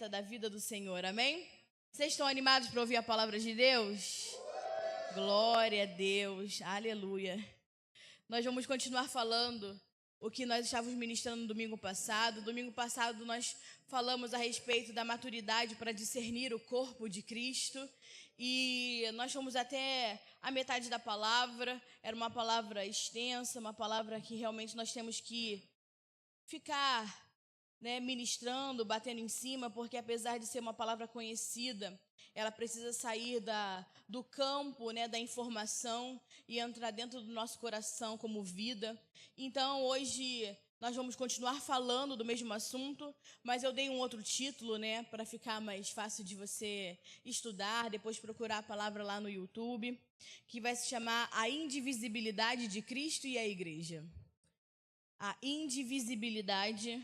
completa da vida do Senhor, amém? Vocês estão animados para ouvir a palavra de Deus? Glória a Deus, aleluia. Nós vamos continuar falando o que nós estávamos ministrando no domingo passado. Domingo passado nós falamos a respeito da maturidade para discernir o corpo de Cristo. E nós fomos até a metade da palavra. Era uma palavra extensa, uma palavra que realmente nós temos que ficar ministrando, batendo em cima, porque apesar de ser uma palavra conhecida, ela precisa sair do campo, da informação e entrar dentro do nosso coração como vida. Então, hoje, nós vamos continuar falando do mesmo assunto, mas eu dei um outro título, para ficar mais fácil de você estudar, depois procurar a palavra lá no YouTube, que vai se chamar A Indivisibilidade de Cristo e a Igreja. A indivisibilidade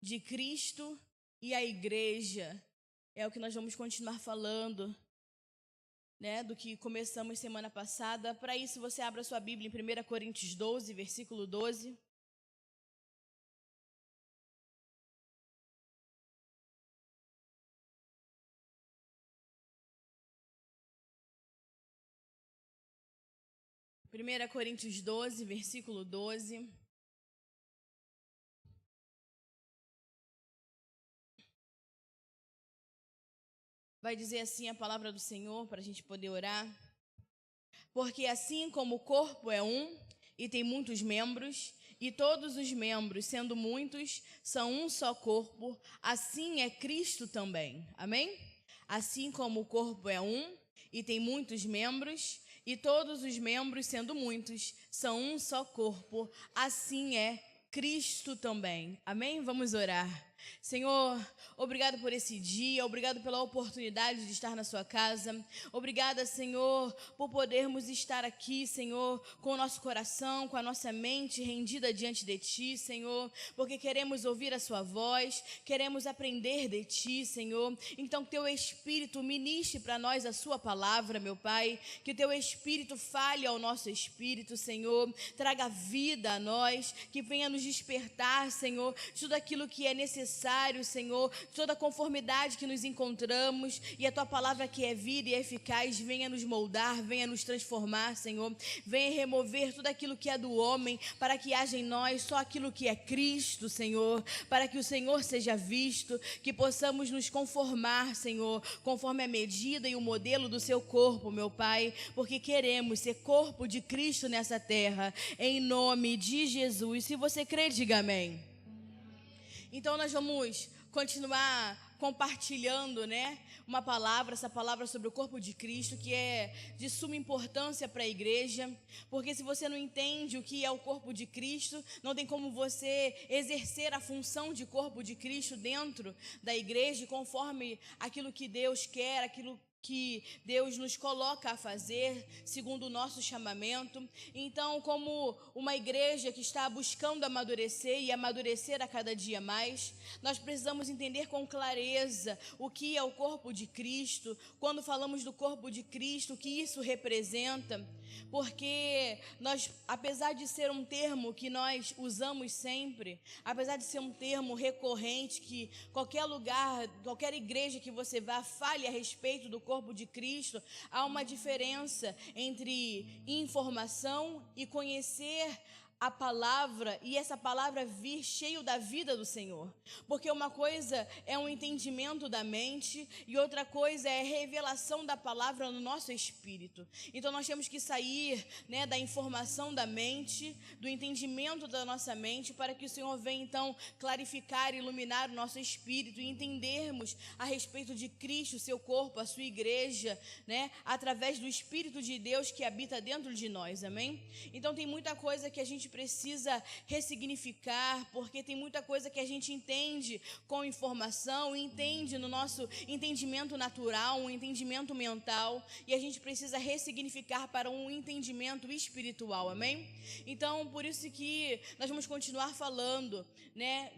de Cristo e a Igreja é o que nós vamos continuar falando, do que começamos semana passada. Para isso, você abra sua Bíblia em 1 Coríntios 12, versículo 12. Primeira Coríntios 12, versículo 12. Vai dizer assim a palavra do Senhor, para a gente poder orar. Porque assim como o corpo é um e tem muitos membros, e todos os membros, sendo muitos, são um só corpo, assim é Cristo também. Amém? Assim como o corpo é um e tem muitos membros, e todos os membros, sendo muitos, são um só corpo, assim é Cristo também. Amém? Vamos orar. Senhor, obrigado por esse dia, obrigado pela oportunidade de estar na sua casa. Obrigada, Senhor, por podermos estar aqui, Senhor, com o nosso coração, com a nossa mente rendida diante de Ti, Senhor, porque queremos ouvir a Sua voz, queremos aprender de Ti, Senhor. Então, que Teu Espírito ministre para nós a Sua palavra, meu Pai, que o Teu Espírito fale ao nosso espírito, Senhor, traga vida a nós, que venha nos despertar, Senhor, de tudo aquilo que é necessário, Senhor, toda a conformidade que nos encontramos, e a Tua palavra que é vida e eficaz, venha nos moldar, venha nos transformar, Senhor, venha remover tudo aquilo que é do homem, para que haja em nós só aquilo que é Cristo, Senhor, para que o Senhor seja visto, que possamos nos conformar, Senhor, conforme a medida e o modelo do Seu corpo, meu Pai, porque queremos ser corpo de Cristo nessa terra, em nome de Jesus. Se você crê, diga amém. Então nós vamos continuar compartilhando, uma palavra, essa palavra sobre o corpo de Cristo, que é de suma importância para a igreja, porque se você não entende o que é o corpo de Cristo, não tem como você exercer a função de corpo de Cristo dentro da igreja, conforme aquilo que Deus quer, aquilo que Deus nos coloca a fazer, segundo o nosso chamamento. Então, como uma igreja que está buscando amadurecer e amadurecer a cada dia mais, nós precisamos entender com clareza o que é o corpo de Cristo. Quando falamos do corpo de Cristo, o que isso representa, porque nós, apesar de ser um termo que nós usamos sempre, apesar de ser um termo recorrente, que qualquer lugar, qualquer igreja que você vá fale a respeito do corpo de Cristo, há uma diferença entre informação e conhecer a palavra, e essa palavra vir cheio da vida do Senhor, porque uma coisa é um entendimento da mente e outra coisa é a revelação da palavra no nosso espírito. Então nós temos que sair, da informação da mente, do entendimento da nossa mente, para que o Senhor venha então clarificar, iluminar o nosso espírito e entendermos a respeito de Cristo, seu corpo, a sua igreja, através do Espírito de Deus que habita dentro de nós, amém? Então tem muita coisa que a gente precisa ressignificar, porque tem muita coisa que a gente entende com informação, entende no nosso entendimento natural, um entendimento mental, e a gente precisa ressignificar para um entendimento espiritual, amém? Então, por isso que nós vamos continuar falando,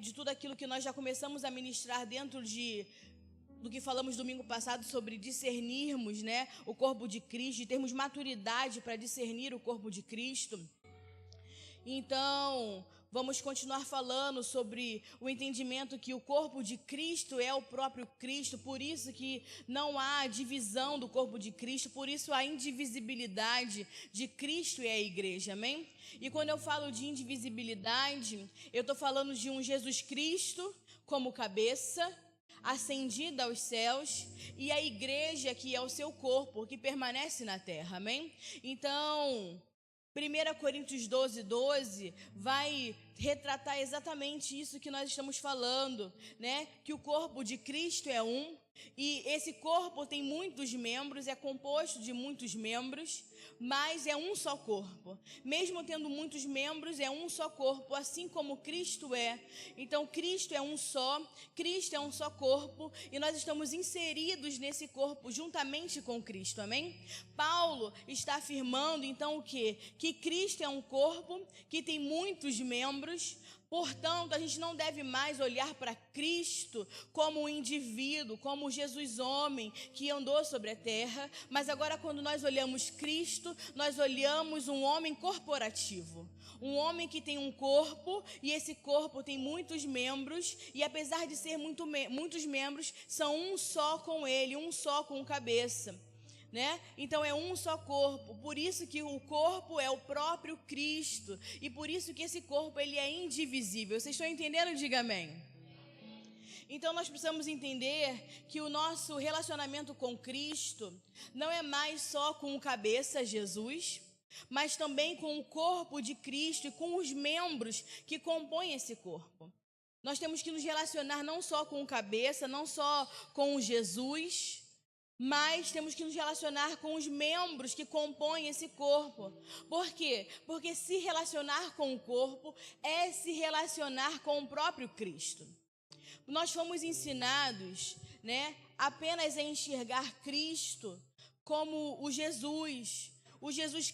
de tudo aquilo que nós já começamos a ministrar dentro do que falamos domingo passado sobre discernirmos, o corpo de Cristo, de termos maturidade para discernir o corpo de Cristo. Então, vamos continuar falando sobre o entendimento que o corpo de Cristo é o próprio Cristo, por isso que não há divisão do corpo de Cristo, por isso a indivisibilidade de Cristo é a igreja, amém? E quando eu falo de indivisibilidade, eu estou falando de um Jesus Cristo como cabeça, ascendida aos céus, e a igreja que é o seu corpo, que permanece na terra, amém? Então, 1 Coríntios 12 vai retratar exatamente isso que nós estamos falando, né? Que o corpo de Cristo é um, e esse corpo tem muitos membros, é composto de muitos membros, mas é um só corpo. Mesmo tendo muitos membros, é um só corpo, assim como Cristo é. Então, Cristo é um só corpo, e nós estamos inseridos nesse corpo juntamente com Cristo, amém? Paulo está afirmando, então, o quê? Que Cristo é um corpo que tem muitos membros. Portanto, a gente não deve mais olhar para Cristo como um indivíduo, como Jesus homem que andou sobre a terra, mas agora quando nós olhamos Cristo, nós olhamos um homem corporativo, um homem que tem um corpo, e esse corpo tem muitos membros, e apesar de ser muitos membros, são um só com ele, um só com o cabeça. Né? Então é um só corpo, por isso que o corpo é o próprio Cristo, e por isso que esse corpo ele é indivisível. Vocês estão entendendo? Diga amém. Então nós precisamos entender que o nosso relacionamento com Cristo não é mais só com o cabeça, Jesus, mas também com o corpo de Cristo e com os membros que compõem esse corpo. Nós temos que nos relacionar não só com o cabeça, não só com Jesus, mas temos que nos relacionar com os membros que compõem esse corpo. Por quê? Porque se relacionar com o corpo é se relacionar com o próprio Cristo. Nós fomos ensinados, né, apenas a enxergar Cristo como o Jesus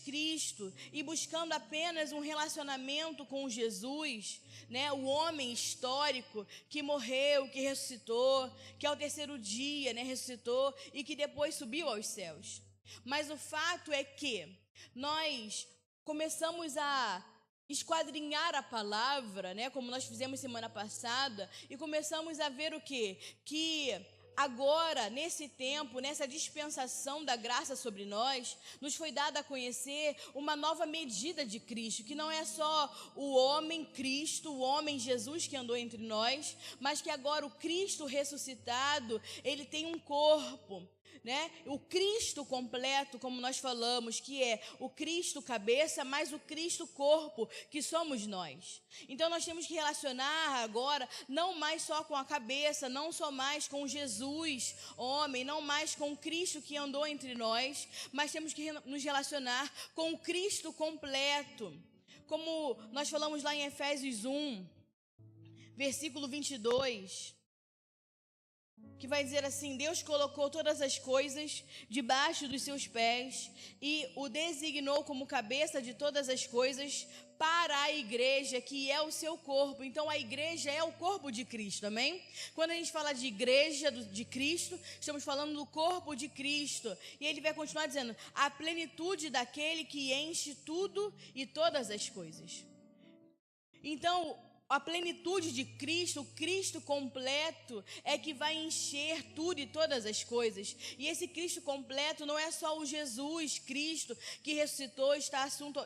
Cristo, e buscando apenas um relacionamento com Jesus, né, o homem histórico que morreu, que ressuscitou, que ao terceiro dia, né, ressuscitou e que depois subiu aos céus. Mas o fato é que nós começamos a esquadrinhar a palavra, né, como nós fizemos semana passada, e começamos a ver o quê? Que agora, nesse tempo, nessa dispensação da graça sobre nós, nos foi dada a conhecer uma nova medida de Cristo, que não é só o homem Cristo, o homem Jesus que andou entre nós, mas que agora o Cristo ressuscitado, ele tem um corpo, né? O Cristo completo, como nós falamos, que é o Cristo cabeça, mais o Cristo corpo, que somos nós. Então nós temos que relacionar agora, não mais só com a cabeça, não só mais com Jesus homem, não mais com o Cristo que andou entre nós, mas temos que nos relacionar com o Cristo completo. Como nós falamos lá em Efésios 1, versículo 22, que vai dizer assim: Deus colocou todas as coisas debaixo dos seus pés e o designou como cabeça de todas as coisas para a igreja, que é o seu corpo. Então a igreja é o corpo de Cristo, amém? Quando a gente fala de igreja de Cristo, estamos falando do corpo de Cristo. E ele vai continuar dizendo: a plenitude daquele que enche tudo e todas as coisas. Então, a plenitude de Cristo, o Cristo completo, é que vai encher tudo e todas as coisas. E esse Cristo completo não é só o Jesus Cristo que ressuscitou,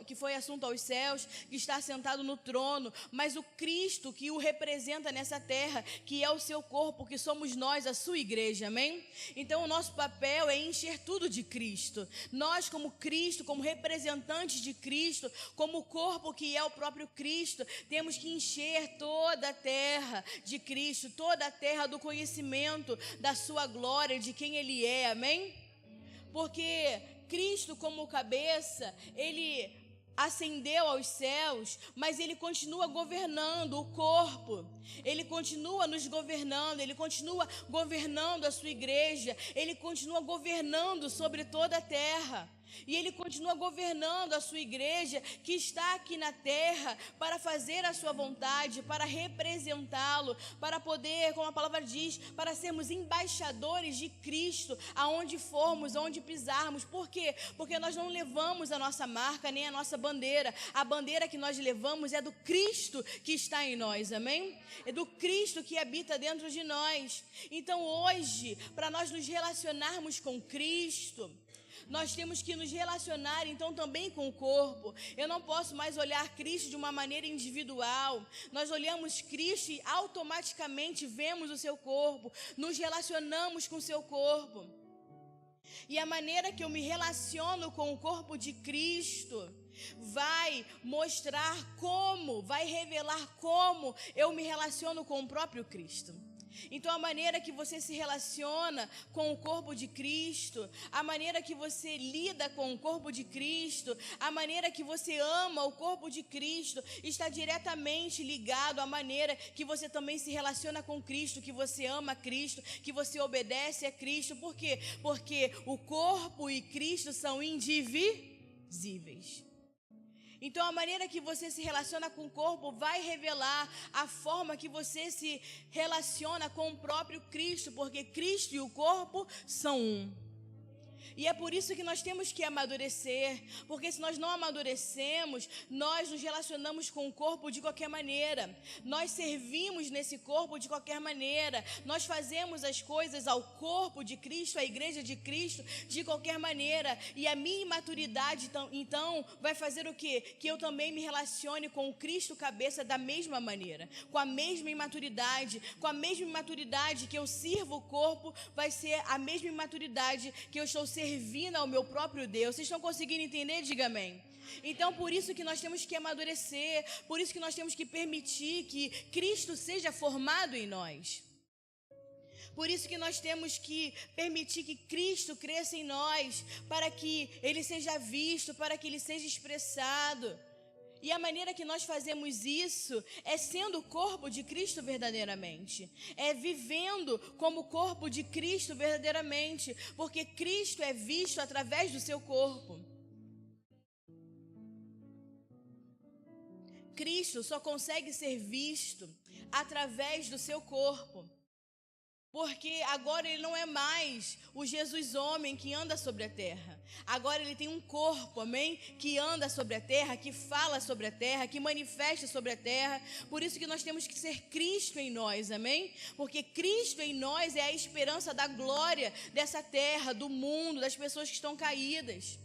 que foi assunto aos céus, que está sentado no trono, mas o Cristo que o representa nessa terra, que é o seu corpo, que somos nós, a sua igreja, amém? Então o nosso papel é encher tudo de Cristo. Nós, como Cristo, como representantes de Cristo, como o corpo que é o próprio Cristo, temos que encher toda a terra de Cristo, toda a terra do conhecimento da sua glória, de quem Ele é, amém? Porque Cristo como cabeça, Ele ascendeu aos céus, mas Ele continua governando o corpo, Ele continua nos governando, Ele continua governando a sua igreja, Ele continua governando sobre toda a terra. E Ele continua governando a sua igreja, que está aqui na terra, para fazer a sua vontade, para representá-lo, para poder, como a palavra diz, para sermos embaixadores de Cristo, aonde formos, aonde pisarmos. Por quê? Porque nós não levamos a nossa marca, nem a nossa bandeira. A bandeira que nós levamos é do Cristo que está em nós, amém? É do Cristo que habita dentro de nós. Então hoje, para nós nos relacionarmos com Cristo, nós temos que nos relacionar então também com o corpo. Eu não posso mais olhar Cristo de uma maneira individual. Nós olhamos Cristo e automaticamente vemos o seu corpo, nos relacionamos com o seu corpo. E a maneira que eu me relaciono com o corpo de Cristo vai mostrar como, vai revelar como eu me relaciono com o próprio Cristo. Então a maneira que você se relaciona com o corpo de Cristo, a maneira que você lida com o corpo de Cristo, a maneira que você ama o corpo de Cristo, está diretamente ligado à maneira que você também se relaciona com Cristo, que você ama Cristo, que você obedece a Cristo. Por quê? Porque o corpo e Cristo são indivisíveis. Então a maneira que você se relaciona com o corpo vai revelar a forma que você se relaciona com o próprio Cristo, porque Cristo e o corpo são um. E é por isso que nós temos que amadurecer, porque se nós não amadurecemos, nós nos relacionamos com o corpo de qualquer maneira, nós servimos nesse corpo de qualquer maneira, nós fazemos as coisas ao corpo de Cristo, à igreja de Cristo, de qualquer maneira. E a minha imaturidade, então vai fazer o quê? Que eu também me relacione com o Cristo cabeça da mesma maneira, com a mesma imaturidade, que eu sirvo o corpo, vai ser a mesma imaturidade que eu estou servindo ao meu próprio Deus. Vocês estão conseguindo entender? Diga amém. Então por isso que nós temos que amadurecer, por isso que nós temos que permitir que Cristo seja formado em nós. Por isso que nós temos que permitir que Cristo cresça em nós, para que Ele seja visto, para que Ele seja expressado. E a maneira que nós fazemos isso é sendo o corpo de Cristo verdadeiramente. É vivendo como corpo de Cristo verdadeiramente. Porque Cristo é visto através do seu corpo. Cristo só consegue ser visto através do seu corpo. Porque agora Ele não é mais o Jesus homem que anda sobre a terra. Agora Ele tem um corpo, amém? Que anda sobre a terra, que fala sobre a terra, que manifesta sobre a terra. Por isso que nós temos que ser Cristo em nós, amém? Porque Cristo em nós é a esperança da glória dessa terra, do mundo, das pessoas que estão caídas.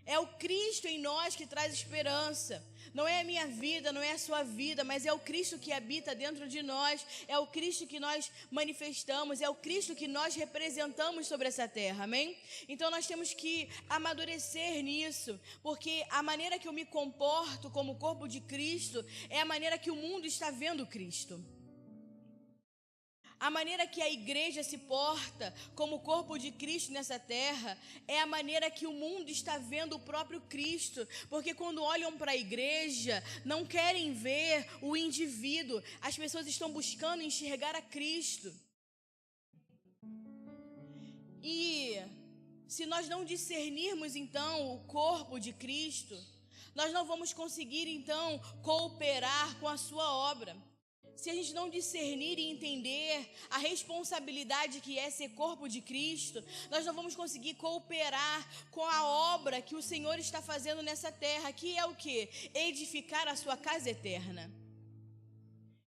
É o Cristo em nós que traz esperança. Não é a minha vida, não é a sua vida, mas é o Cristo que habita dentro de nós. É o Cristo que nós manifestamos, é o Cristo que nós representamos sobre essa terra, amém? Então nós temos que amadurecer nisso, porque a maneira que eu me comporto como corpo de Cristo é a maneira que o mundo está vendo Cristo. A maneira que a igreja se porta como corpo de Cristo nessa terra é a maneira que o mundo está vendo o próprio Cristo. Porque quando olham para a igreja, não querem ver o indivíduo. As pessoas estão buscando enxergar a Cristo. E se nós não discernirmos então o corpo de Cristo, nós não vamos conseguir então cooperar com a sua obra. Se a gente não discernir e entender a responsabilidade que é ser corpo de Cristo, nós não vamos conseguir cooperar com a obra que o Senhor está fazendo nessa terra, que é o quê? Edificar a sua casa eterna.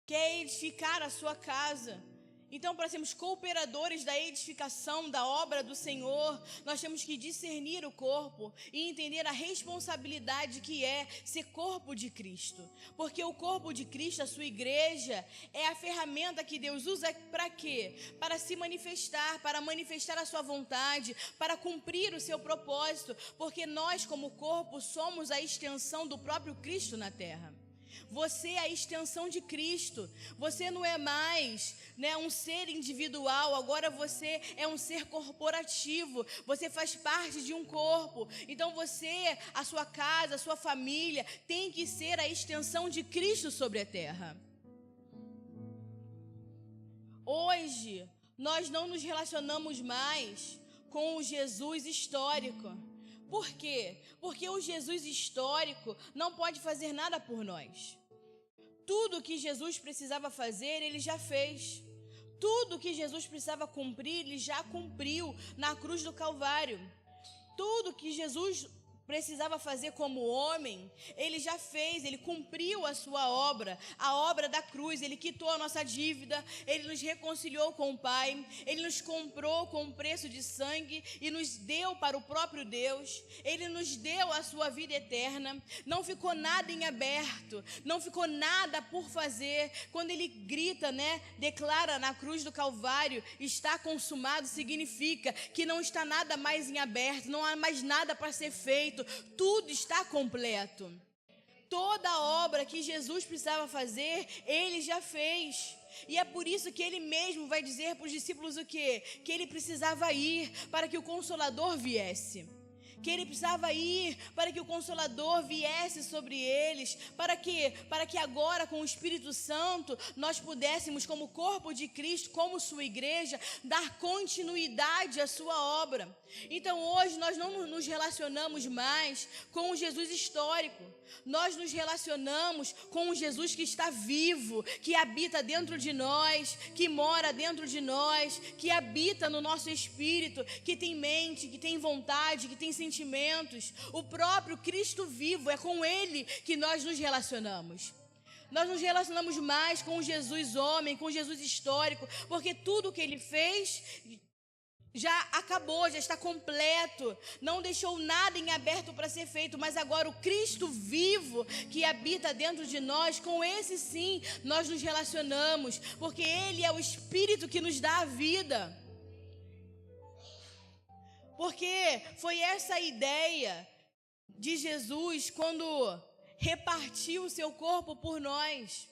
Que é edificar a sua casa. Então, para sermos cooperadores da edificação da obra do Senhor, nós temos que discernir o corpo e entender a responsabilidade que é ser corpo de Cristo. Porque o corpo de Cristo, a sua igreja, é a ferramenta que Deus usa para quê? Para se manifestar, para manifestar a sua vontade, para cumprir o seu propósito. Porque nós, como corpo, somos a extensão do próprio Cristo na terra. Você é a extensão de Cristo. Você não é mais, um ser individual. Agora você é um ser corporativo. Você faz parte de um corpo. Então você, a sua casa, a sua família tem que ser a extensão de Cristo sobre a terra. Hoje nós não nos relacionamos mais com o Jesus histórico. Por quê? Porque o Jesus histórico não pode fazer nada por nós. Tudo que Jesus precisava fazer, ele já fez. Tudo que Jesus precisava cumprir, ele já cumpriu na cruz do Calvário. Tudo que Jesus precisava fazer como homem, ele já fez, ele cumpriu a sua obra, a obra da cruz. Ele quitou a nossa dívida, ele nos reconciliou com o Pai, ele nos comprou com um preço de sangue e nos deu para o próprio Deus. Ele nos deu a sua vida eterna. Não ficou nada em aberto, não ficou nada por fazer. Quando ele grita, declara na cruz do Calvário, está consumado, significa que não está nada mais em aberto, não há mais nada para ser feito. Tudo está completo. Toda a obra que Jesus precisava fazer, ele já fez. E é por isso que ele mesmo vai dizer para os discípulos o quê? Que ele precisava ir para que o Consolador viesse. Que ele precisava ir para que o Consolador viesse sobre eles. Para quê? Para que agora, com o Espírito Santo, nós pudéssemos, como corpo de Cristo, como sua igreja, dar continuidade à sua obra. Então hoje nós não nos relacionamos mais com o Jesus histórico. Nós nos relacionamos com o Jesus que está vivo, que habita dentro de nós, que mora dentro de nós, que habita no nosso espírito, que tem mente, que tem vontade, que tem sentimentos. O próprio Cristo vivo, é com ele que nós nos relacionamos. Nós nos relacionamos mais com o Jesus homem, com o Jesus histórico, porque tudo o que ele fez já acabou, já está completo, não deixou nada em aberto para ser feito. Mas agora o Cristo vivo que habita dentro de nós, com esse sim nós nos relacionamos, porque ele é o Espírito que nos dá a vida. Porque foi essa a ideia de Jesus quando repartiu o seu corpo por nós.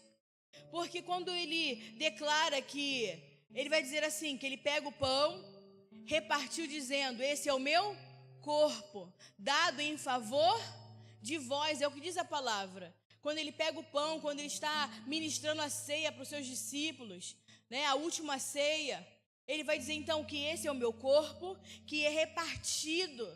Porque quando ele declara que, ele vai dizer assim, que ele pega o pão, repartiu dizendo, esse é o meu corpo, dado em favor de vós, é o que diz a palavra. Quando ele pega o pão, quando ele está ministrando a ceia para os seus discípulos, a última ceia, ele vai dizer então que esse é o meu corpo, que é repartido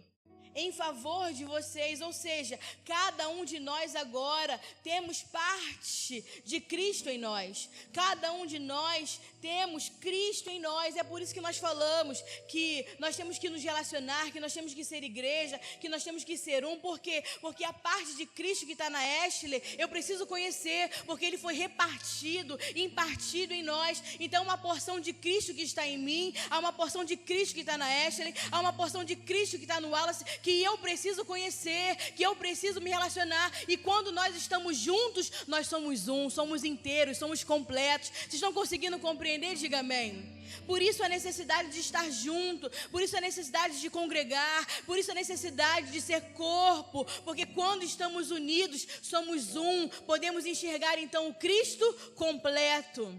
em favor de vocês. Ou seja, cada um de nós agora temos parte de Cristo em nós. Cada um de nós temos Cristo em nós. É por isso que nós falamos que nós temos que nos relacionar, que nós temos que ser igreja, que nós temos que ser um. Por quê? Porque a parte de Cristo que está na Ashley, eu preciso conhecer, porque ele foi repartido, impartido em nós. Então uma porção de Cristo que está em mim, há uma porção de Cristo que está na Ashley, há uma porção de Cristo que está no Wallace, que eu preciso conhecer, que eu preciso me relacionar. E quando nós estamos juntos, nós somos um, somos inteiros, somos completos. Vocês estão conseguindo compreender? Diga amém. Por isso a necessidade de estar junto, por isso a necessidade de congregar, por isso a necessidade de ser corpo, porque quando estamos unidos, somos um, podemos enxergar então o Cristo completo.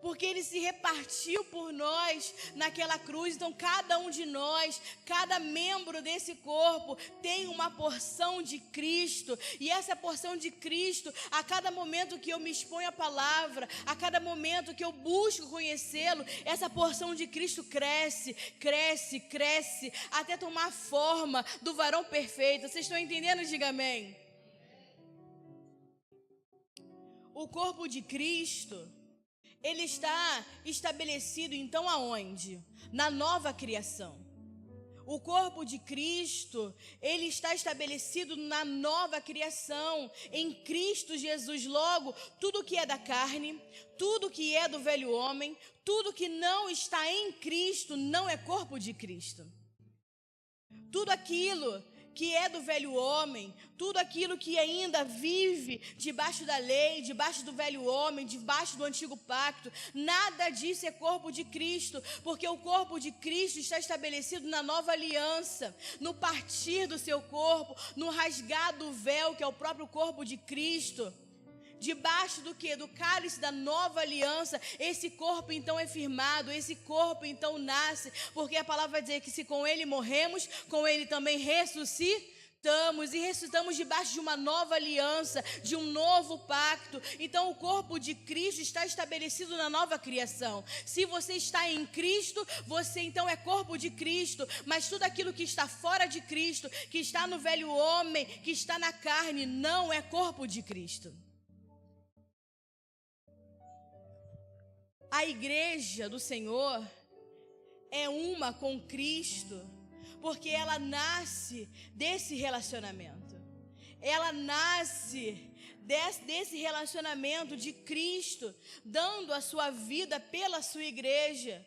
Porque ele se repartiu por nós naquela cruz. Então cada um de nós, cada membro desse corpo tem uma porção de Cristo. E essa porção de Cristo, a cada momento que eu me exponho à palavra, a cada momento que eu busco conhecê-lo, essa porção de Cristo cresce, cresce, cresce, até tomar a forma do varão perfeito. Vocês estão entendendo? Diga amém. O corpo de Cristo, ele está estabelecido então aonde? Na nova criação. O corpo de Cristo, ele está estabelecido na nova criação, em Cristo Jesus. Logo, tudo que é da carne, tudo que é do velho homem, tudo que não está em Cristo, não é corpo de Cristo. Tudo aquilo que é do velho homem, tudo aquilo que ainda vive debaixo da lei, debaixo do velho homem, debaixo do antigo pacto, nada disso é corpo de Cristo, porque o corpo de Cristo está estabelecido na nova aliança, no partir do seu corpo, no rasgar do véu, que é o próprio corpo de Cristo. Debaixo do quê? Do cálice da nova aliança, esse corpo então é firmado, esse corpo então nasce, porque a palavra vai dizer que se com ele morremos, com ele também ressuscitamos. e ressuscitamos debaixo de uma nova aliança, de um novo pacto. Então o corpo de Cristo está estabelecido na nova criação. Se você está em Cristo, você então é corpo de Cristo, mas tudo aquilo que está fora de Cristo, que está no velho homem, que está na carne, não é corpo de Cristo. A igreja do Senhor é uma com Cristo, porque ela nasce desse relacionamento. Ela nasce desse relacionamento de Cristo, dando a sua vida pela sua igreja,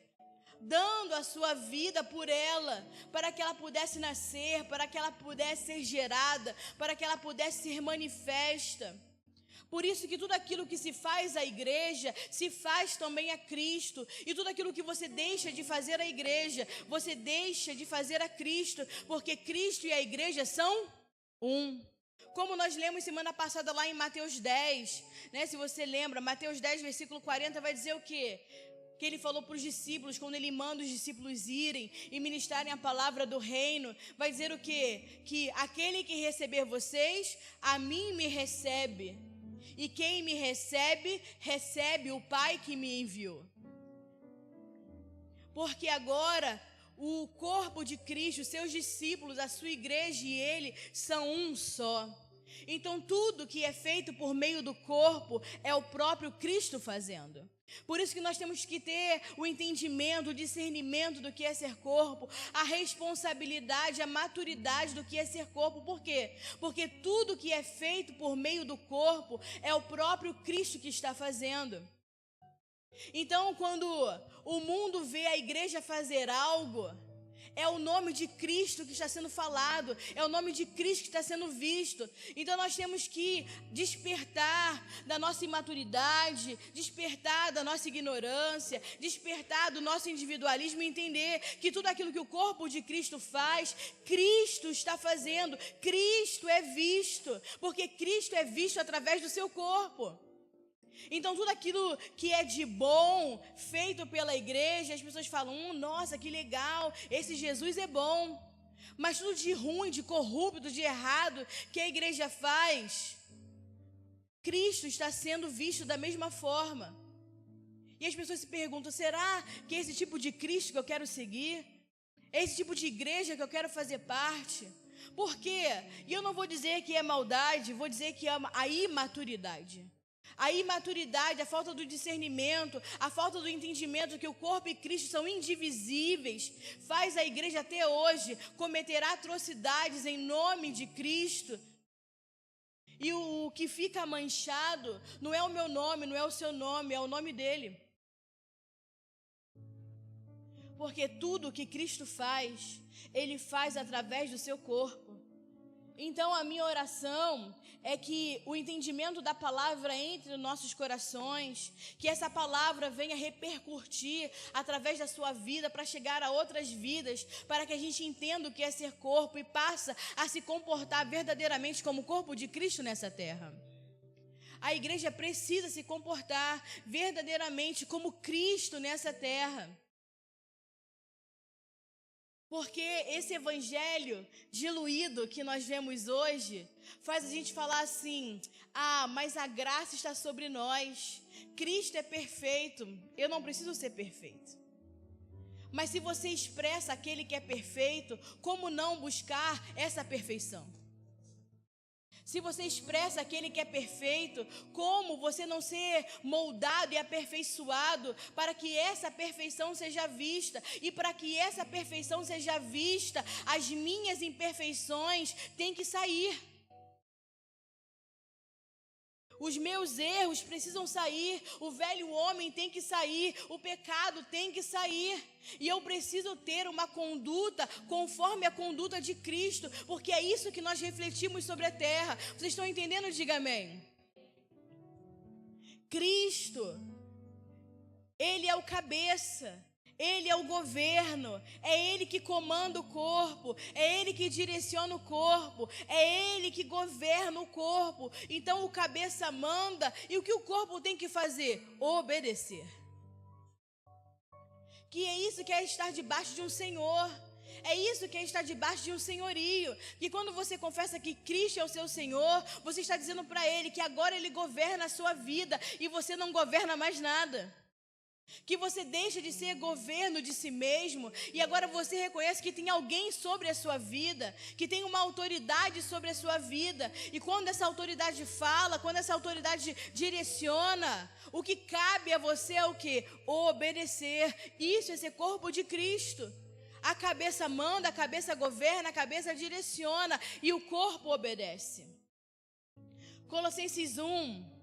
dando a sua vida por ela, para que ela pudesse nascer, para que ela pudesse ser gerada, para que ela pudesse ser manifesta. Por isso que tudo aquilo que se faz à igreja, se faz também a Cristo. E tudo aquilo que você deixa de fazer à igreja, você deixa de fazer a Cristo, porque Cristo e a igreja são um. Como nós lemos semana passada lá em Mateus 10, né? Se você lembra, Mateus 10, versículo 40 vai dizer o quê? Que ele falou para os discípulos, quando ele manda os discípulos irem e ministrarem a palavra do reino, vai dizer o quê? Que aquele que receber vocês, a mim me recebe. E quem me recebe, recebe o Pai que me enviou. Porque agora o corpo de Cristo, seus discípulos, a sua igreja e ele são um só. Então tudo que é feito por meio do corpo é o próprio Cristo fazendo. Por isso que nós temos que ter o entendimento, o discernimento do que é ser corpo, a responsabilidade, a maturidade do que é ser corpo. Por quê? Porque tudo que é feito por meio do corpo é o próprio Cristo que está fazendo. Então, quando o mundo vê a igreja fazer algo, é o nome de Cristo que está sendo falado, é o nome de Cristo que está sendo visto. Então nós temos que despertar da nossa imaturidade, despertar da nossa ignorância, despertar do nosso individualismo e entender que tudo aquilo que o corpo de Cristo faz, Cristo está fazendo, Cristo é visto, porque Cristo é visto através do seu corpo. Então tudo aquilo que é de bom, feito pela igreja, as pessoas falam, nossa, que legal, esse Jesus é bom. Mas tudo de ruim, de corrupto, de errado que a igreja faz, Cristo está sendo visto da mesma forma. E as pessoas se perguntam, será que é esse tipo de Cristo que eu quero seguir? É esse tipo de igreja que eu quero fazer parte? Por quê? E eu não vou dizer que é maldade, vou dizer que é a imaturidade. A imaturidade, a falta do discernimento, a falta do entendimento que o corpo e Cristo são indivisíveis, faz a igreja até hoje cometer atrocidades em nome de Cristo. E o que fica manchado não é o meu nome, não é o seu nome, é o nome dele. Porque tudo que Cristo faz, ele faz através do seu corpo. Então a minha oração é que o entendimento da palavra entre nos nossos corações, que essa palavra venha repercutir através da sua vida para chegar a outras vidas, para que a gente entenda o que é ser corpo e passa a se comportar verdadeiramente como corpo de Cristo nessa terra. A igreja precisa se comportar verdadeiramente como Cristo nessa terra. Porque esse evangelho diluído que nós vemos hoje faz a gente falar assim, mas a graça está sobre nós, Cristo é perfeito, eu não preciso ser perfeito. Mas se você expressa aquele que é perfeito, como não buscar essa perfeição? Se você expressa aquele que é perfeito, como você não ser moldado e aperfeiçoado para que essa perfeição seja vista? E para que essa perfeição seja vista, as minhas imperfeições têm que sair. Os meus erros precisam sair, o velho homem tem que sair, o pecado tem que sair. E eu preciso ter uma conduta conforme a conduta de Cristo, porque é isso que nós refletimos sobre a terra. Vocês estão entendendo? Diga amém. Cristo, Ele é o cabeça. Ele é o governo, é Ele que comanda o corpo, é Ele que direciona o corpo, é Ele que governa o corpo. Então o cabeça manda e o que o corpo tem que fazer? Obedecer. Que é isso que é estar debaixo de um Senhor, É isso que é estar debaixo de um senhorio. Que quando você confessa que Cristo é o seu Senhor, você está dizendo para Ele que agora Ele governa a sua vida e você não governa mais nada. Que você deixa de ser governo de si mesmo e agora você reconhece que tem alguém sobre a sua vida, que tem uma autoridade sobre a sua vida. E quando essa autoridade fala, quando essa autoridade direciona, o que cabe a você é o quê? Obedecer. Isso é ser corpo de Cristo. A cabeça manda, a cabeça governa, a cabeça direciona e o corpo obedece. Colossenses 1,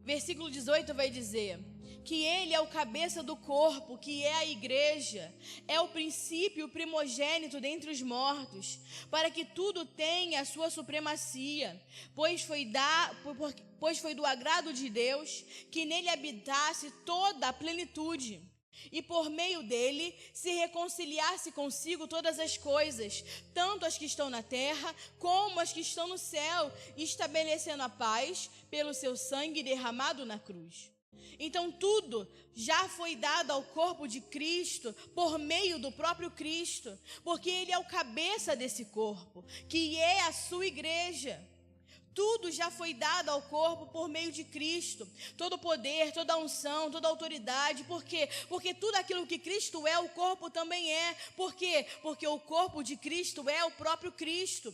versículo 18 vai dizer que Ele é o cabeça do corpo, que é a igreja, é o princípio, o primogênito dentre os mortos, para que tudo tenha a sua supremacia, pois foi do agrado de Deus que nele habitasse toda a plenitude, e por meio dele se reconciliasse consigo todas as coisas, tanto as que estão na terra como as que estão no céu, estabelecendo a paz pelo seu sangue derramado na cruz. Então tudo já foi dado ao corpo de Cristo por meio do próprio Cristo, porque Ele é o cabeça desse corpo, que é a sua igreja. Tudo já foi dado ao corpo por meio de Cristo. Todo o poder, toda a unção, toda a autoridade. Por quê? Porque tudo aquilo que Cristo é, o corpo também é. Por quê? Porque o corpo de Cristo é o próprio Cristo.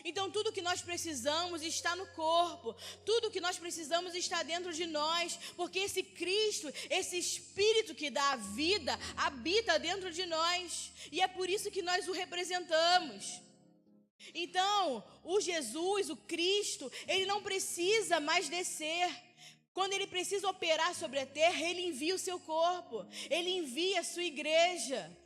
Então tudo que nós precisamos está no corpo. Tudo que nós precisamos está dentro de nós. Porque esse Cristo, esse Espírito que dá a vida, habita dentro de nós. E é por isso que nós o representamos. Então, o Jesus, o Cristo, Ele não precisa mais descer. Quando Ele precisa operar sobre a terra, Ele envia o seu corpo, Ele envia a sua igreja.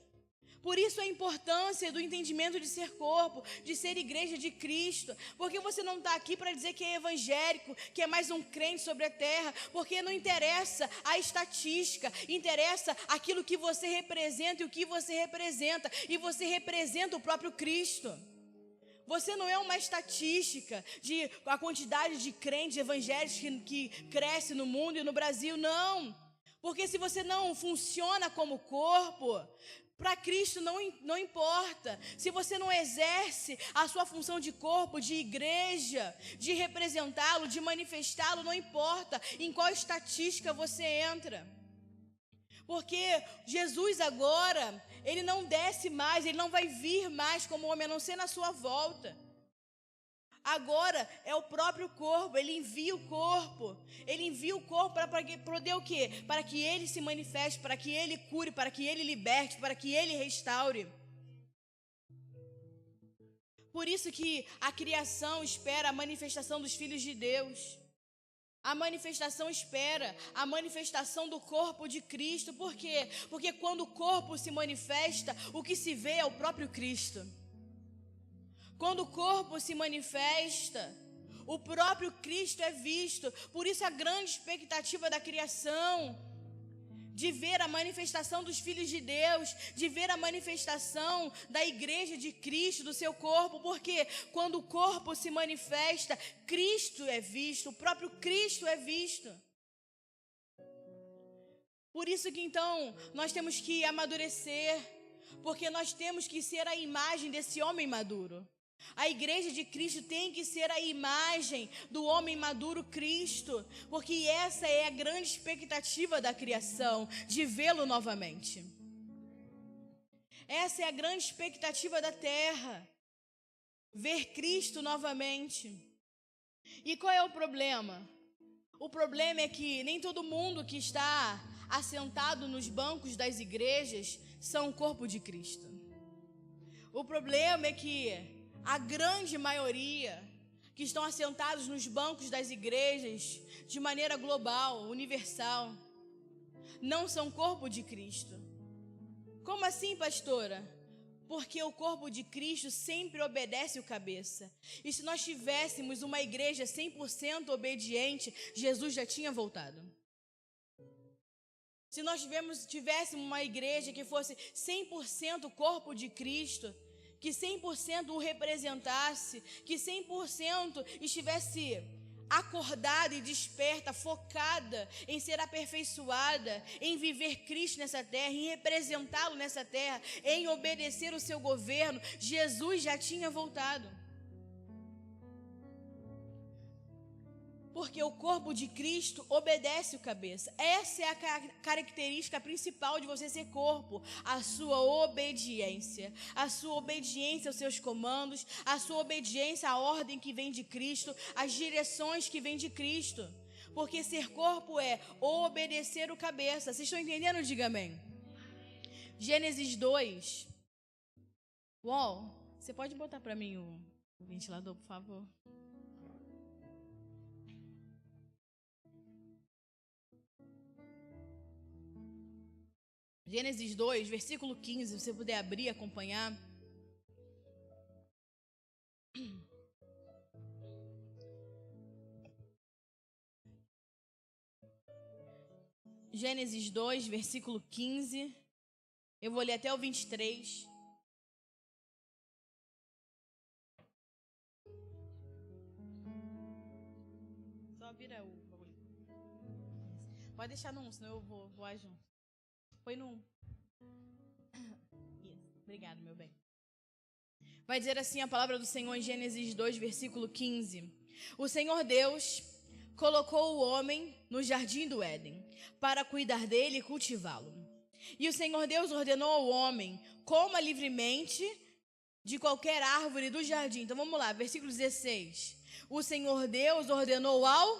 Por isso a importância do entendimento de ser corpo, de ser igreja de Cristo. Porque você não está aqui para dizer que é evangélico, que é mais um crente sobre a terra. Porque não interessa a estatística, interessa aquilo que você representa e o que você representa. E você representa o próprio Cristo. Você não é uma estatística de a quantidade de crentes evangélicos que cresce no mundo e no Brasil, não. Porque se você não funciona como corpo, para Cristo não importa. Se você não exerce a sua função de corpo, de igreja, de representá-lo, de manifestá-lo, não importa em qual estatística você entra. Porque Jesus agora, Ele não desce mais, Ele não vai vir mais como homem, a não ser na sua volta. Agora é o próprio corpo, Ele envia o corpo. Ele envia o corpo para poder o quê? Para que Ele se manifeste, para que Ele cure, para que Ele liberte, para que Ele restaure. Por isso que a criação espera a manifestação dos filhos de Deus. A manifestação espera a manifestação do corpo de Cristo. Por quê? Porque quando o corpo se manifesta, o que se vê é o próprio Cristo. Quando o corpo se manifesta, o próprio Cristo é visto. Por isso a grande expectativa da criação, de ver a manifestação dos filhos de Deus, de ver a manifestação da igreja de Cristo, do seu corpo, porque quando o corpo se manifesta, Cristo é visto, o próprio Cristo é visto. Por isso que então nós temos que amadurecer, porque nós temos que ser a imagem desse homem maduro. A igreja de Cristo tem que ser a imagem do homem maduro Cristo, porque essa é a grande expectativa da criação, de vê-lo novamente. Essa é a grande expectativa da terra, ver Cristo novamente. E qual é o problema? O problema é que nem todo mundo que está assentado nos bancos das igrejas são o corpo de Cristo. O problema é que a grande maioria que estão assentados nos bancos das igrejas, de maneira global, universal, não são corpo de Cristo. Como assim, pastora? Porque o corpo de Cristo sempre obedece o cabeça. E se nós tivéssemos uma igreja 100% obediente, Jesus já tinha voltado. Se nós tivéssemos uma igreja que fosse 100% corpo de Cristo, que 100% o representasse, que 100% estivesse acordada e desperta, focada em ser aperfeiçoada, em viver Cristo nessa terra, em representá-lo nessa terra, em obedecer o seu governo, Jesus já tinha voltado. Porque o corpo de Cristo obedece o cabeça. Essa é a característica principal de você ser corpo. A sua obediência. A sua obediência aos seus comandos. A sua obediência à ordem que vem de Cristo. Às direções que vem de Cristo. Porque ser corpo é obedecer o cabeça. Vocês estão entendendo? Diga amém. Gênesis 2. Uau, você pode botar para mim o ventilador, por favor? Gênesis 2, versículo 15, se você puder abrir e acompanhar. Gênesis 2, versículo 15. Eu vou ler até o 23. Só vira o bagulho. Pode deixar no 1, senão eu vou voar junto. Foi no 1. Obrigado, meu bem. Vai dizer assim a palavra do Senhor em Gênesis 2, versículo 15. O Senhor Deus colocou o homem no jardim do Éden para cuidar dele e cultivá-lo. E o Senhor Deus ordenou ao homem: coma livremente de qualquer árvore do jardim. Então vamos lá, versículo 16. O Senhor Deus ordenou ao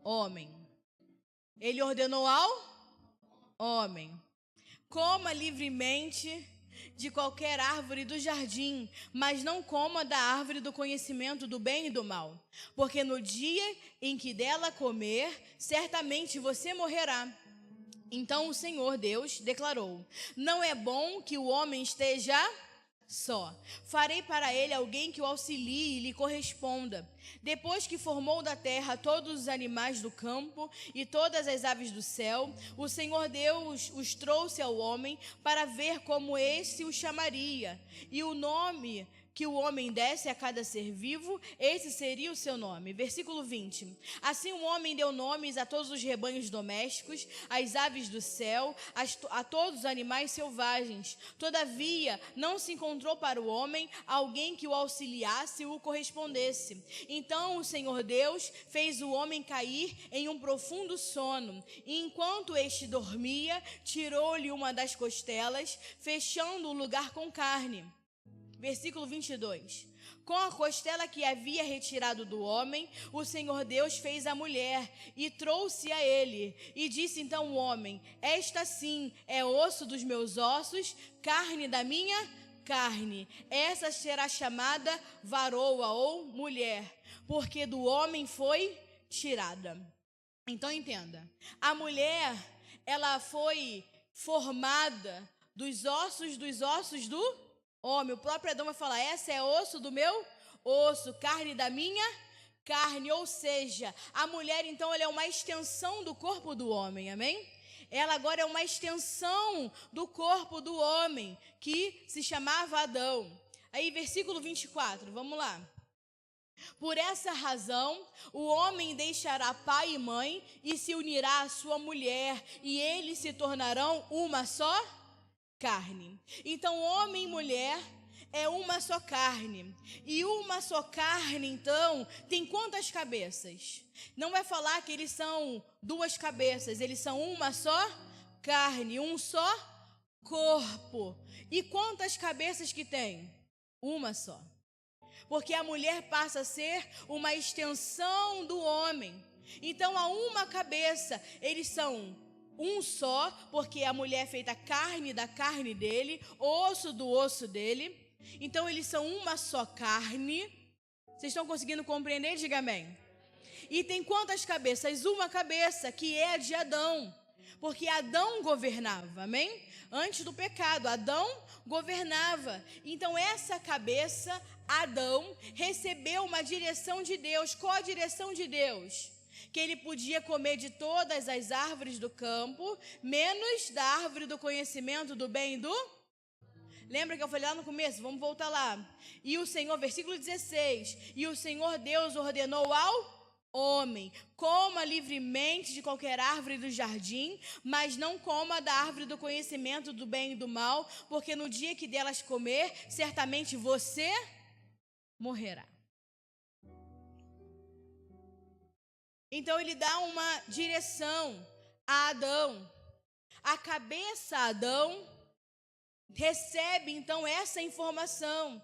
homem. Ele ordenou ao homem: coma livremente de qualquer árvore do jardim, mas não coma da árvore do conhecimento do bem e do mal, porque no dia em que dela comer, certamente você morrerá. Então o Senhor Deus declarou: não é bom que o homem esteja só. Farei para ele alguém que o auxilie e lhe corresponda. Depois que formou da terra todos os animais do campo e todas as aves do céu, o Senhor Deus os trouxe ao homem para ver como esse o chamaria. E o nome que o homem desse a cada ser vivo, esse seria o seu nome. Versículo 20. Assim o homem deu nomes a todos os rebanhos domésticos, às aves do céu, a todos os animais selvagens. Todavia, não se encontrou para o homem alguém que o auxiliasse e o correspondesse. Então o Senhor Deus fez o homem cair em um profundo sono, e enquanto este dormia, tirou-lhe uma das costelas, fechando o lugar com carne. Versículo 22. Com a costela que havia retirado do homem, o Senhor Deus fez a mulher e trouxe a ele. E disse então o homem: esta sim é osso dos meus ossos, carne da minha carne. Essa será chamada varoa ou mulher, porque do homem foi tirada. Então entenda, a mulher, ela foi formada dos ossos do homem. O próprio Adão vai falar: essa é osso do meu osso, carne da minha carne. Ou seja, a mulher então ela é uma extensão do corpo do homem, amém? Ela agora é uma extensão do corpo do homem, que se chamava Adão. Aí versículo 24, vamos lá. Por essa razão, o homem deixará pai e mãe e se unirá à sua mulher, e eles se tornarão uma só carne. Então, homem e mulher é uma só carne. E uma só carne, então, tem quantas cabeças? Não vai falar que eles são duas cabeças, eles são uma só carne, um só corpo. E quantas cabeças que tem? Uma só. Porque a mulher passa a ser uma extensão do homem. Então, a uma cabeça, eles são um só, porque a mulher é feita carne da carne dele, osso do osso dele. Então eles são uma só carne. Vocês estão conseguindo compreender? Diga amém. E tem quantas cabeças? Uma cabeça, que é a de Adão, porque Adão governava, amém? Antes do pecado, Adão governava. Então essa cabeça, Adão, recebeu uma direção de Deus. Qual a direção de Deus? Que ele podia comer de todas as árvores do campo, menos da árvore do conhecimento do bem e do... Lembra que eu falei lá no começo? Vamos voltar lá. E o Senhor, versículo 16, e o Senhor Deus ordenou ao Homem, coma livremente de qualquer árvore do jardim, mas não coma da árvore do conhecimento do bem e do mal, porque no dia que delas comer, certamente você morrerá. Então ele dá uma direção a Adão. A cabeça Adão recebe então essa informação.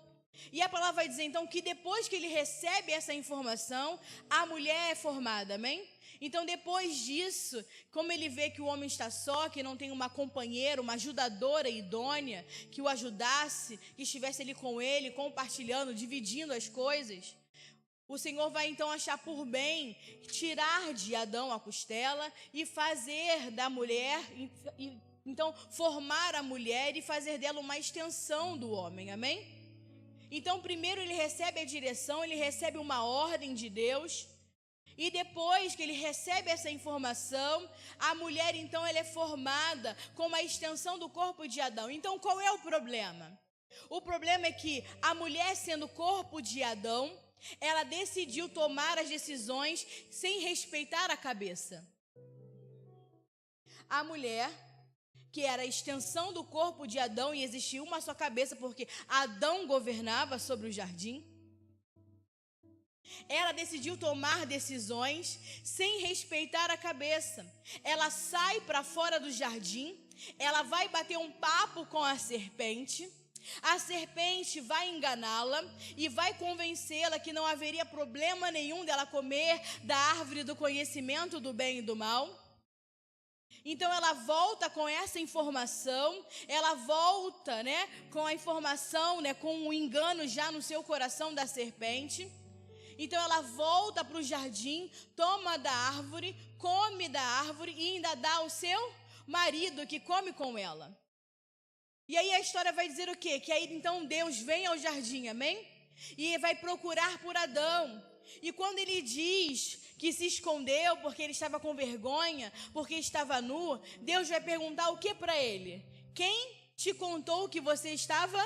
E a palavra vai dizer então que depois que ele recebe essa informação, a mulher é formada, amém? Então depois disso, como ele vê que o homem está só, que não tem uma companheira, uma ajudadora idônea, que o ajudasse, que estivesse ali com ele, compartilhando, dividindo as coisas, o Senhor vai então achar por bem tirar de Adão a costela e fazer da mulher, então formar a mulher e fazer dela uma extensão do homem, amém? Então primeiro ele recebe a direção, ele recebe uma ordem de Deus, e depois que ele recebe essa informação, a mulher então ela é formada como a extensão do corpo de Adão. Então qual é o problema? O problema é que a mulher, sendo corpo de Adão, ela decidiu tomar as decisões sem respeitar a cabeça. A mulher, que era a extensão do corpo de Adão e existia uma só cabeça, porque Adão governava sobre o jardim, ela decidiu tomar decisões sem respeitar a cabeça. Ela sai para fora do jardim, ela vai bater um papo com a serpente vai enganá-la e vai convencê-la que não haveria problema nenhum dela comer da árvore do conhecimento do bem e do mal. Então ela volta com essa informação, ela volta, com a informação, com o engano já no seu coração da serpente. Então ela volta para o jardim, toma da árvore, come da árvore e ainda dá ao seu marido que come com ela. E aí a história vai dizer o quê? Que aí então Deus vem ao jardim, amém? E vai procurar por Adão. E quando ele diz que se escondeu porque ele estava com vergonha, porque estava nu, Deus vai perguntar o que para ele? Quem te contou que você estava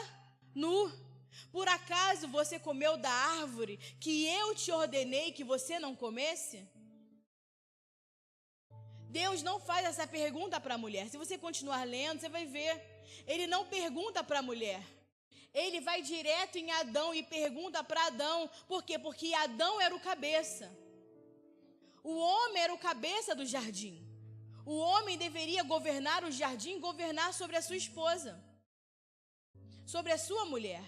nu? Por acaso você comeu da árvore que eu te ordenei que você não comesse? Deus não faz essa pergunta para a mulher. Se você continuar lendo, você vai ver. Ele não pergunta para a mulher. Ele vai direto em Adão e pergunta para Adão. Por quê? Porque Adão era o cabeça. O homem era o cabeça do jardim. O homem deveria governar o jardim, governar sobre a sua esposa, sobre a sua mulher.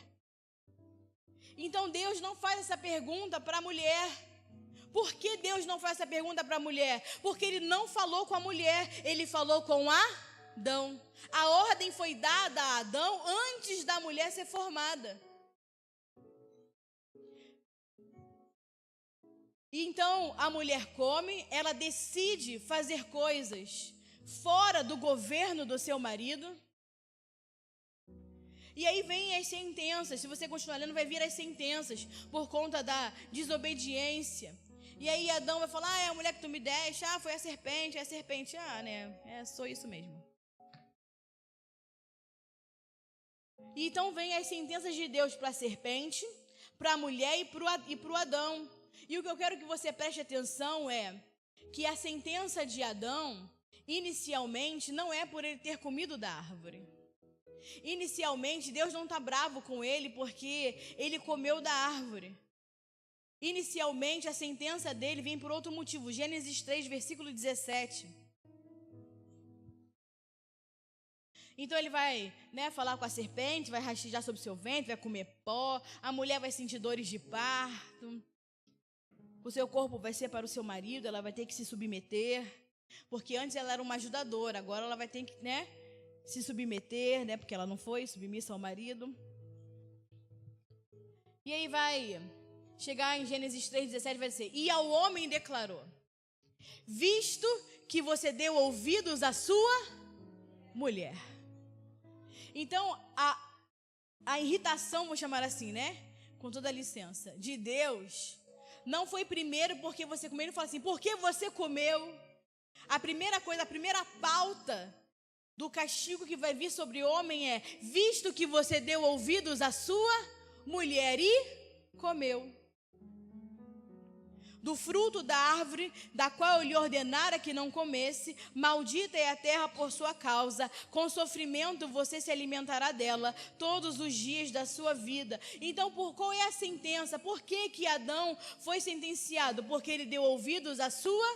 Então Deus não faz essa pergunta para a mulher. Por que Deus não faz essa pergunta para a mulher? Porque ele não falou com a mulher, ele falou com Adão. A ordem foi dada a Adão antes da mulher ser formada. E então a mulher come, ela decide fazer coisas fora do governo do seu marido. E aí vem as sentenças. Se você continuar lendo, vai vir as sentenças por conta da desobediência. E aí Adão vai falar, é a mulher que tu me deste, foi a serpente, sou isso mesmo. E então vem as sentenças de Deus para a serpente, para a mulher e para o Adão. E o que eu quero que você preste atenção é que a sentença de Adão, inicialmente, não é por ele ter comido da árvore. Inicialmente, Deus não está bravo com ele porque ele comeu da árvore. Inicialmente, a sentença dele vem por outro motivo. Gênesis 3, versículo 17. Então ele vai falar com a serpente, vai rastejar sobre o seu ventre, vai comer pó, a mulher vai sentir dores de parto, o seu corpo vai ser para o seu marido, ela vai ter que se submeter, porque antes ela era uma ajudadora, agora ela vai ter que se submeter, porque ela não foi submissa ao marido. E aí vai chegar em Gênesis 3,17, vai dizer, e ao homem declarou, visto que você deu ouvidos à sua mulher. Então, a irritação, vou chamar assim, com toda a licença, de Deus, não foi primeiro porque você comeu, ele fala assim, por que você comeu? A primeira coisa, a primeira pauta do castigo que vai vir sobre o homem é, visto que você deu ouvidos à sua mulher e comeu. do fruto da árvore, da qual eu lhe ordenara que não comesse, maldita é a terra por sua causa, com sofrimento você se alimentará dela todos os dias da sua vida. Então, qual é a sentença? Por que Adão foi sentenciado? Porque ele deu ouvidos à sua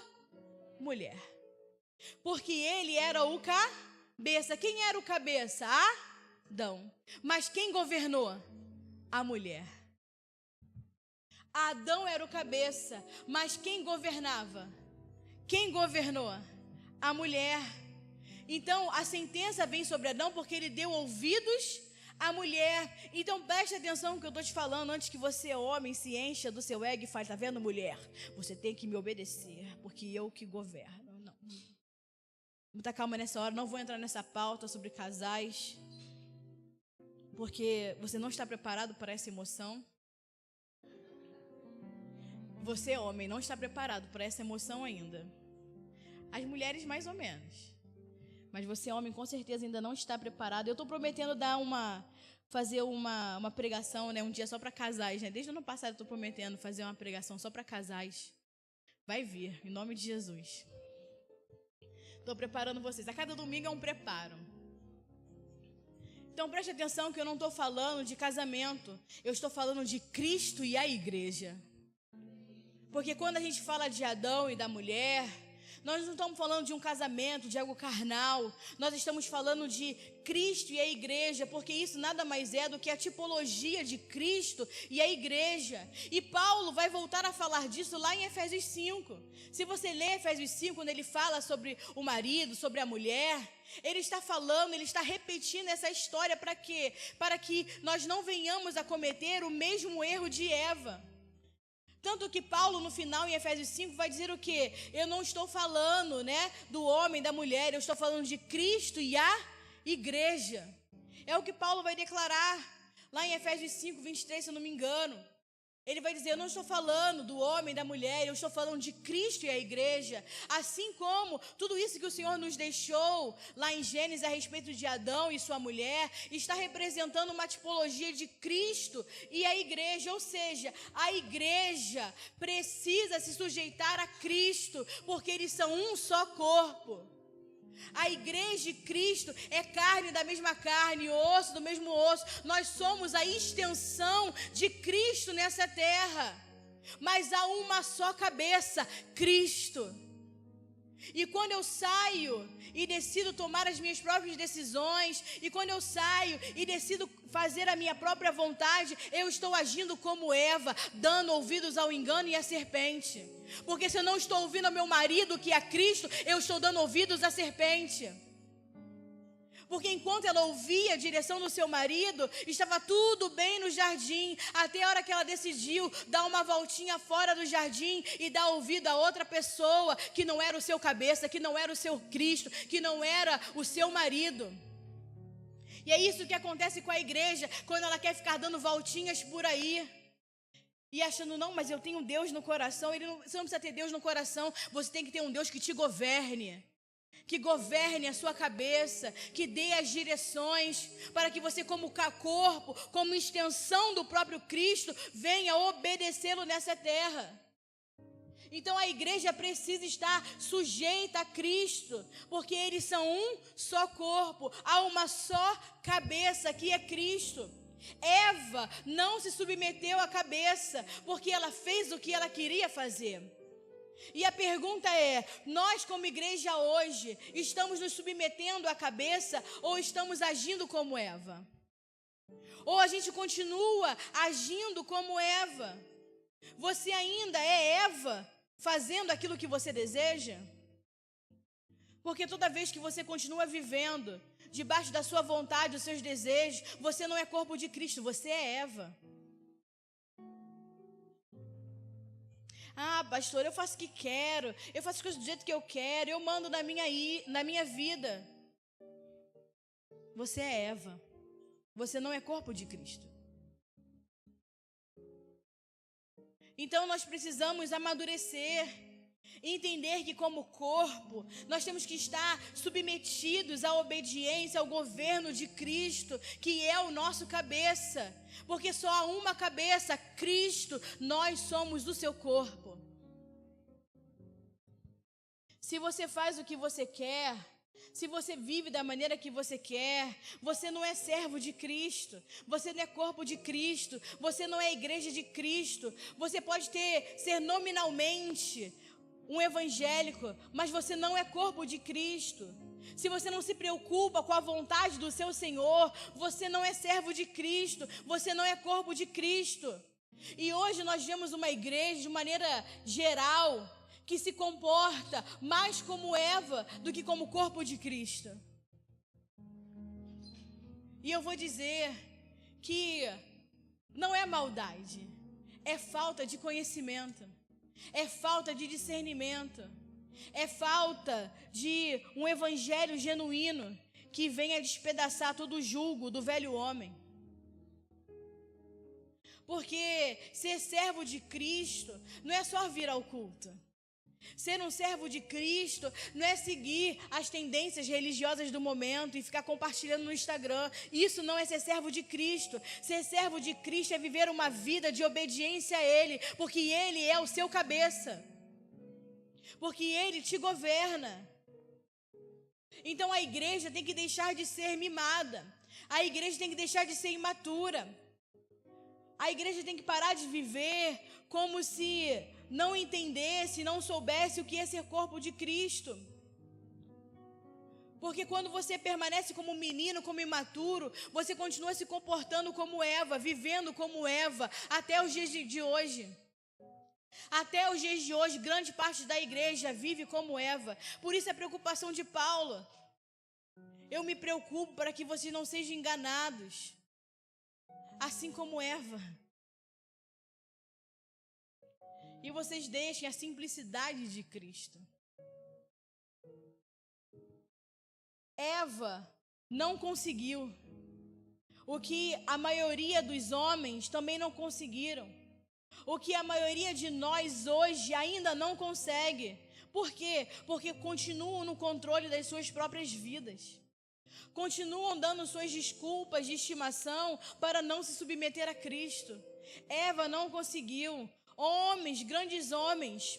mulher. Porque ele era o cabeça. Quem era o cabeça? Adão. Mas quem governou? A mulher. Adão era o cabeça, mas quem governava? Quem governou? A mulher. Então, a sentença vem sobre Adão porque ele deu ouvidos à mulher. Então, preste atenção no que eu estou te falando antes que você, homem, se encha do seu ego e fale, tá vendo, mulher? Você tem que me obedecer, porque eu que governo. Não. Muita calma nessa hora, não vou entrar nessa pauta sobre casais, porque você não está preparado para essa emoção. Você, homem, não está preparado para essa emoção ainda. As mulheres, mais ou menos. Mas você, homem, com certeza ainda não está preparado. Eu estou prometendo fazer uma pregação, né, um dia só para casais. Né? Desde o ano passado eu estou prometendo fazer uma pregação só para casais. Vai vir, em nome de Jesus. Estou preparando vocês. A cada domingo é um preparo. Então preste atenção que eu não estou falando de casamento. Eu estou falando de Cristo e a igreja. Porque quando a gente fala de Adão e da mulher, nós não estamos falando de um casamento, de algo carnal. Nós estamos falando de Cristo e a igreja, porque isso nada mais é do que a tipologia de Cristo e a igreja. E Paulo vai voltar a falar disso lá em Efésios 5. Se você ler Efésios 5, quando ele fala sobre o marido, sobre a mulher, ele está falando, ele está repetindo essa história para quê? Para que nós não venhamos a cometer o mesmo erro de Eva. Tanto que Paulo, no final, em Efésios 5, vai dizer o quê? Eu não estou falando, né, do homem, da mulher, eu estou falando de Cristo e a igreja. É o que Paulo vai declarar lá em Efésios 5, 23, se eu não me engano. Ele vai dizer, eu não estou falando do homem, da mulher, eu estou falando de Cristo e a igreja. Assim como tudo isso que o Senhor nos deixou lá em Gênesis a respeito de Adão e sua mulher, está representando uma tipologia de Cristo e a igreja. Ou seja, a igreja precisa se sujeitar a Cristo, porque eles são um só corpo. A igreja e Cristo é carne da mesma carne, osso do mesmo osso. Nós somos a extensão de Cristo nessa terra. Mas há uma só cabeça, Cristo. E quando eu saio e decido tomar as minhas próprias decisões, e quando eu saio e decido fazer a minha própria vontade, eu estou agindo como Eva, dando ouvidos ao engano e à serpente. Porque se eu não estou ouvindo ao meu marido, que é Cristo, eu estou dando ouvidos à serpente. Porque enquanto ela ouvia a direção do seu marido, estava tudo bem no jardim, até a hora que ela decidiu dar uma voltinha fora do jardim e dar ouvido a outra pessoa que não era o seu cabeça, que não era o seu Cristo, que não era o seu marido. E é isso que acontece com a igreja, quando ela quer ficar dando voltinhas por aí. E achando, não, mas eu tenho Deus no coração. Você não precisa ter Deus no coração, você tem que ter um Deus que te governe. Que governe a sua cabeça, que dê as direções, para que você como corpo, como extensão do próprio Cristo, venha obedecê-lo nessa terra. Então a igreja precisa estar sujeita a Cristo, porque eles são um só corpo, há uma só cabeça que é Cristo. Eva não se submeteu à cabeça, porque ela fez o que ela queria fazer. E a pergunta é, nós como igreja hoje, estamos nos submetendo à cabeça ou estamos agindo como Eva? Ou a gente continua agindo como Eva? Você ainda é Eva fazendo aquilo que você deseja? Porque toda vez que você continua vivendo debaixo da sua vontade, dos seus desejos, você não é corpo de Cristo, você é Eva. Ah, pastor, eu faço o que quero, eu faço as coisas do jeito que eu quero, eu mando na minha vida. Você é Eva. Você não é corpo de Cristo. Então nós precisamos amadurecer, entender que como corpo, nós temos que estar submetidos à obediência, ao governo de Cristo, que é o nosso cabeça. Porque só há uma cabeça, Cristo, nós somos o seu corpo. Se você faz o que você quer, se você vive da maneira que você quer, você não é servo de Cristo, você não é corpo de Cristo, você não é igreja de Cristo. Você pode ser nominalmente um evangélico, mas você não é corpo de Cristo. Se você não se preocupa com a vontade do seu Senhor, você não é servo de Cristo, você não é corpo de Cristo. E hoje nós vemos uma igreja de maneira geral que se comporta mais como Eva do que como corpo de Cristo. E eu vou dizer que não é maldade, é falta de conhecimento, é falta de discernimento, é falta de um evangelho genuíno que venha despedaçar todo o jugo do velho homem. Porque ser servo de Cristo não é só vir ao culto. Ser um servo de Cristo não é seguir as tendências religiosas do momento e ficar compartilhando no Instagram. Isso não é ser servo de Cristo. Ser servo de Cristo é viver uma vida de obediência a Ele, porque Ele é o seu cabeça, porque Ele te governa. Então a igreja tem que deixar de ser mimada, a igreja tem que deixar de ser imatura, a igreja tem que parar de viver como se não entendesse, não soubesse o que é ser corpo de Cristo. Porque quando você permanece como menino, como imaturo, você continua se comportando como Eva, vivendo como Eva, até os dias de hoje. Até os dias de hoje, grande parte da igreja vive como Eva. Por isso a preocupação de Paulo. Eu me preocupo para que vocês não sejam enganados, assim como Eva. E vocês deixem a simplicidade de Cristo. Eva não conseguiu o que a maioria dos homens também não conseguiram, o que a maioria de nós hoje ainda não consegue. Por quê? Porque continuam no controle das suas próprias vidas, continuam dando suas desculpas de estimação para não se submeter a Cristo. Eva não conseguiu. Homens, grandes homens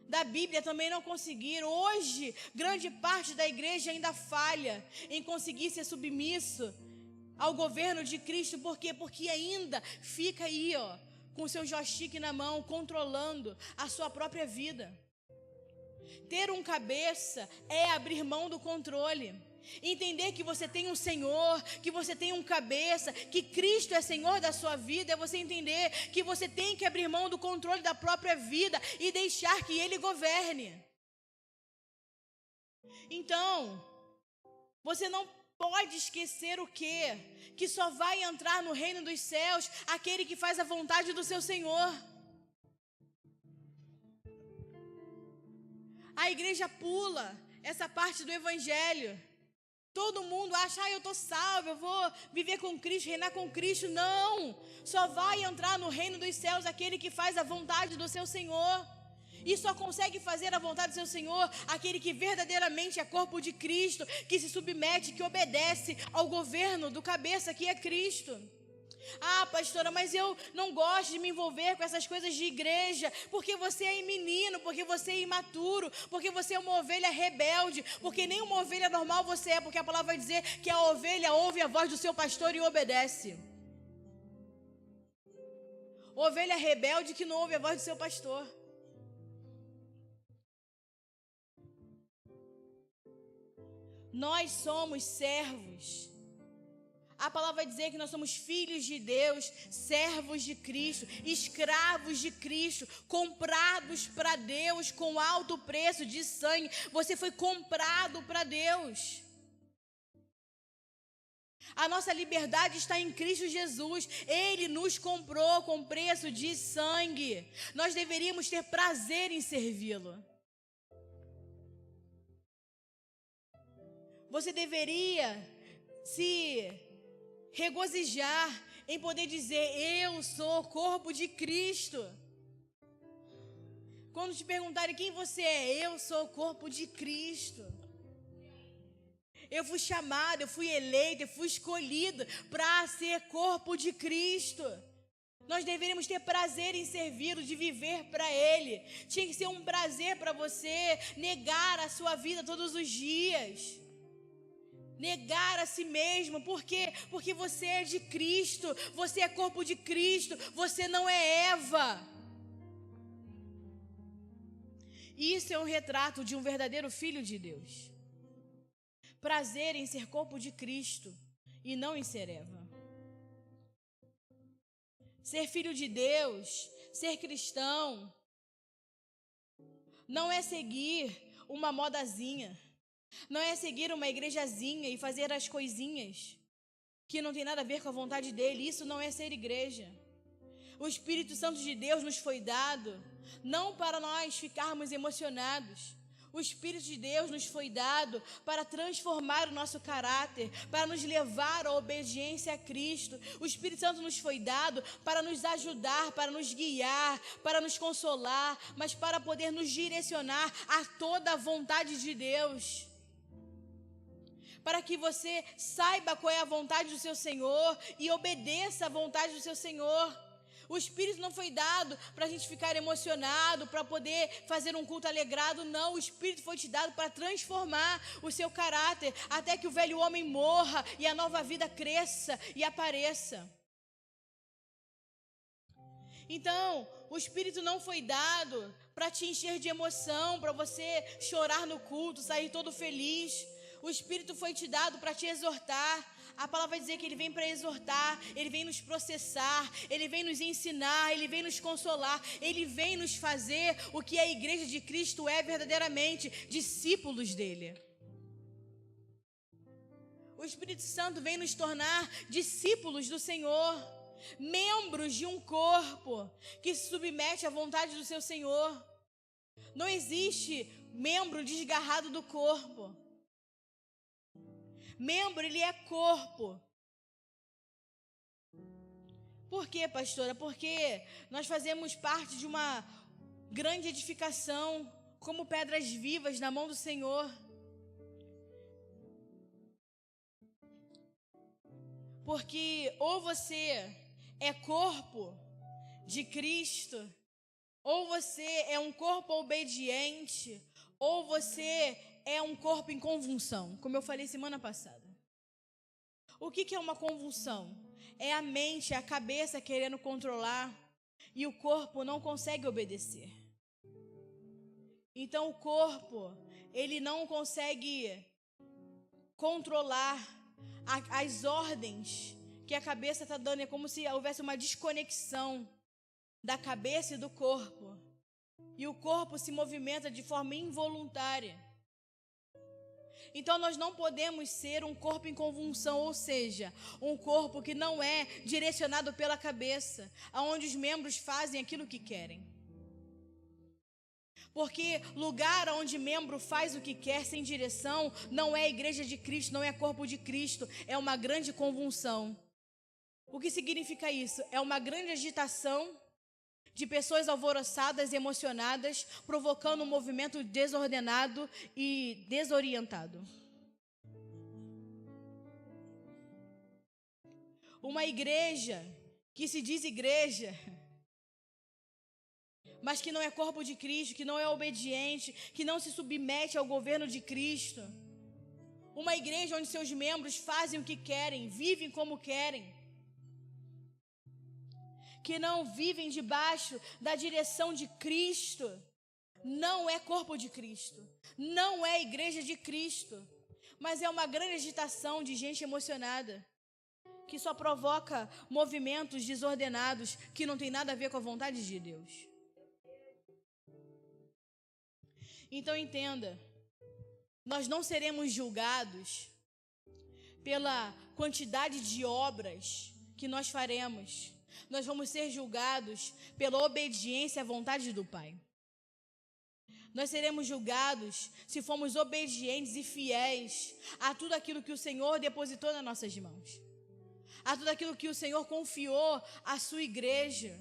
da Bíblia também não conseguiram. Hoje, grande parte da igreja ainda falha em conseguir ser submisso ao governo de Cristo. Por quê? Porque ainda fica aí, com seu joystick na mão, controlando a sua própria vida. Ter um cabeça é abrir mão do controle. Entender que você tem um Senhor, que você tem um cabeça, que Cristo é Senhor da sua vida, é você entender que você tem que abrir mão do controle da própria vida e deixar que Ele governe. Então, você não pode esquecer o quê? Que só vai entrar no reino dos céus aquele que faz a vontade do seu Senhor. A igreja pula essa parte do evangelho. Todo mundo acha, eu estou salvo, eu vou viver com Cristo, reinar com Cristo. Não, só vai entrar no reino dos céus aquele que faz a vontade do seu Senhor. E só consegue fazer a vontade do seu Senhor aquele que verdadeiramente é corpo de Cristo, que se submete, que obedece ao governo do cabeça que é Cristo. Ah, pastora, mas eu não gosto de me envolver com essas coisas de igreja, porque você é menino, porque você é imaturo, porque você é uma ovelha rebelde, porque nem uma ovelha normal você é, porque a palavra vai dizer que a ovelha ouve a voz do seu pastor e obedece. Ovelha rebelde que não ouve a voz do seu pastor. Nós somos servos. A palavra vai dizer que nós somos filhos de Deus, servos de Cristo, escravos de Cristo, comprados para Deus com alto preço de sangue. Você foi comprado para Deus. A nossa liberdade está em Cristo Jesus. Ele nos comprou com preço de sangue. Nós deveríamos ter prazer em servi-lo. Você deveria se regozijar em poder dizer: eu sou corpo de Cristo. Quando te perguntarem quem você é, eu sou corpo de Cristo. Eu fui chamado, eu fui eleito, eu fui escolhido para ser corpo de Cristo. Nós deveríamos ter prazer em servi-lo, de viver para Ele. Tinha que ser um prazer para você negar a sua vida todos os dias. Negar a si mesmo. Por quê? Porque você é de Cristo. Você é corpo de Cristo. Você não é Eva. Isso é um retrato de um verdadeiro filho de Deus. Prazer em ser corpo de Cristo e não em ser Eva. Ser filho de Deus, ser cristão, não é seguir uma modazinha, não é seguir uma igrejazinha e fazer as coisinhas que não tem nada a ver com a vontade dele. Isso não é ser igreja. O Espírito Santo de Deus nos foi dado não para nós ficarmos emocionados. O Espírito de Deus nos foi dado para transformar o nosso caráter, para nos levar à obediência a Cristo. O Espírito Santo nos foi dado para nos ajudar, para nos guiar, para nos consolar, mas para poder nos direcionar a toda a vontade de Deus. Para que você saiba qual é a vontade do seu Senhor e obedeça à vontade do seu Senhor. O Espírito não foi dado para a gente ficar emocionado, para poder fazer um culto alegrado, não. O Espírito foi te dado para transformar o seu caráter, até que o velho homem morra e a nova vida cresça e apareça. Então, o Espírito não foi dado para te encher de emoção, para você chorar no culto, sair todo feliz. O Espírito foi te dado para te exortar. A palavra vai dizer que Ele vem para exortar, Ele vem nos processar, Ele vem nos ensinar, Ele vem nos consolar, Ele vem nos fazer o que a igreja de Cristo é verdadeiramente, discípulos dEle. O Espírito Santo vem nos tornar discípulos do Senhor, membros de um corpo que se submete à vontade do seu Senhor. Não existe membro desgarrado do corpo. Membro, ele é corpo. Por quê, pastora? Porque nós fazemos parte de uma grande edificação, como pedras vivas na mão do Senhor. Porque ou você é corpo de Cristo, ou você é um corpo obediente, ou você é um corpo em convulsão, como eu falei semana passada. O que é uma convulsão? É a mente, a cabeça querendo controlar e o corpo não consegue obedecer. Então o corpo, ele não consegue controlar as ordens que a cabeça está dando. É como se houvesse uma desconexão da cabeça e do corpo. E o corpo se movimenta de forma involuntária. Então nós não podemos ser um corpo em convulsão, ou seja, um corpo que não é direcionado pela cabeça, aonde os membros fazem aquilo que querem. Porque lugar onde membro faz o que quer sem direção não é a igreja de Cristo, não é corpo de Cristo, é uma grande convulsão. O que significa isso? É uma grande agitação de pessoas alvoroçadas, emocionadas, provocando um movimento desordenado e desorientado. Uma igreja que se diz igreja, mas que não é corpo de Cristo, que não é obediente, que não se submete ao governo de Cristo. Uma igreja onde seus membros fazem o que querem, vivem como querem, que não vivem debaixo da direção de Cristo, não é corpo de Cristo, não é igreja de Cristo, mas é uma grande agitação de gente emocionada, que só provoca movimentos desordenados, que não tem nada a ver com a vontade de Deus. Então entenda, nós não seremos julgados pela quantidade de obras que nós faremos. Nós vamos ser julgados pela obediência à vontade do Pai. Nós seremos julgados se formos obedientes e fiéis a tudo aquilo que o Senhor depositou nas nossas mãos, a tudo aquilo que o Senhor confiou à sua igreja,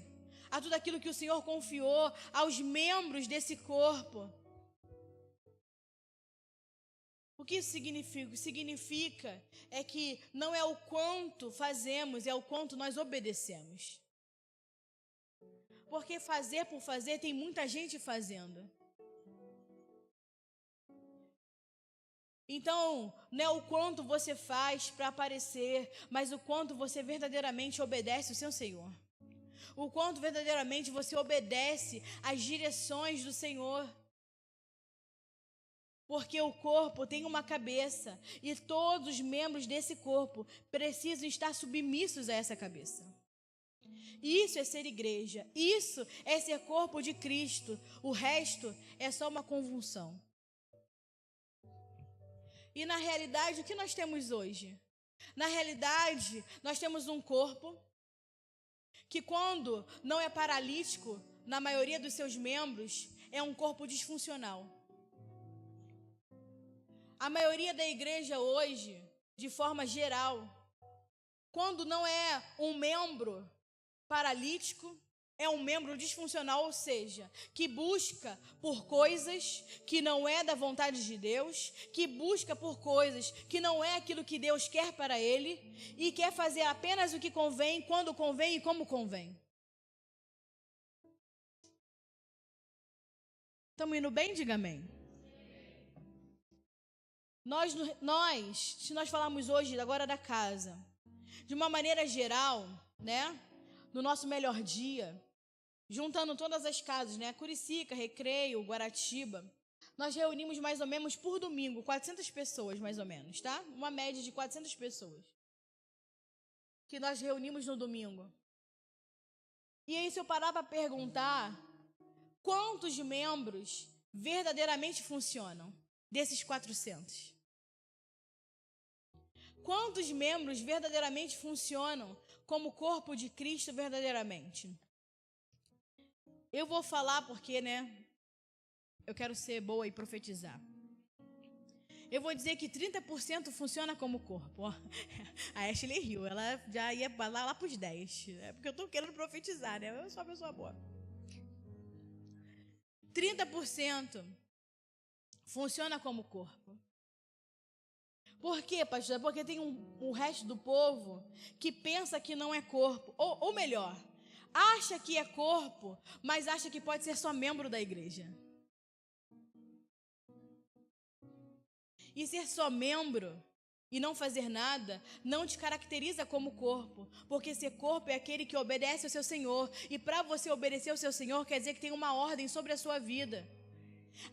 a tudo aquilo que o Senhor confiou aos membros desse corpo. O que isso significa? O que significa é que não é o quanto fazemos, é o quanto nós obedecemos. Porque fazer por fazer tem muita gente fazendo. Então, não é o quanto você faz para aparecer, mas o quanto você verdadeiramente obedece o seu Senhor. O quanto verdadeiramente você obedece às direções do Senhor. Porque o corpo tem uma cabeça e todos os membros desse corpo precisam estar submissos a essa cabeça. Isso é ser igreja, isso é ser corpo de Cristo. O resto é só uma convulsão. E na realidade, o que nós temos hoje? Na realidade, nós temos um corpo que, quando não é paralítico, na maioria dos seus membros, é um corpo disfuncional. A maioria da igreja hoje, de forma geral, quando não é um membro paralítico, é um membro disfuncional, ou seja, que busca por coisas que não é da vontade de Deus, que busca por coisas que não é aquilo que Deus quer para ele e quer fazer apenas o que convém, quando convém e como convém. Estamos indo bem? Diga amém. Se nós falarmos hoje, agora da casa, de uma maneira geral, né, no nosso melhor dia, juntando todas as casas, né, Curicica, Recreio, Guaratiba, nós reunimos mais ou menos por domingo, 400 pessoas mais ou menos, tá? Uma média de 400 pessoas que nós reunimos no domingo. E aí, se eu parar para perguntar, quantos membros verdadeiramente funcionam desses 400? Quantos membros verdadeiramente funcionam como corpo de Cristo verdadeiramente? Eu vou falar porque, né, eu quero ser boa e profetizar. Eu vou dizer que 30% funciona como corpo. Ó, a Ashley riu, ela já ia lá para os 10. É porque eu estou querendo profetizar, né? Eu sou uma pessoa boa. 30% funciona como corpo. Por quê, pastor? Porque tem o resto do povo que pensa que não é corpo. Ou melhor, acha que é corpo, mas acha que pode ser só membro da igreja. E ser só membro e não fazer nada não te caracteriza como corpo. Porque ser corpo é aquele que obedece ao seu Senhor. E para você obedecer ao seu Senhor, quer dizer que tem uma ordem sobre a sua vida.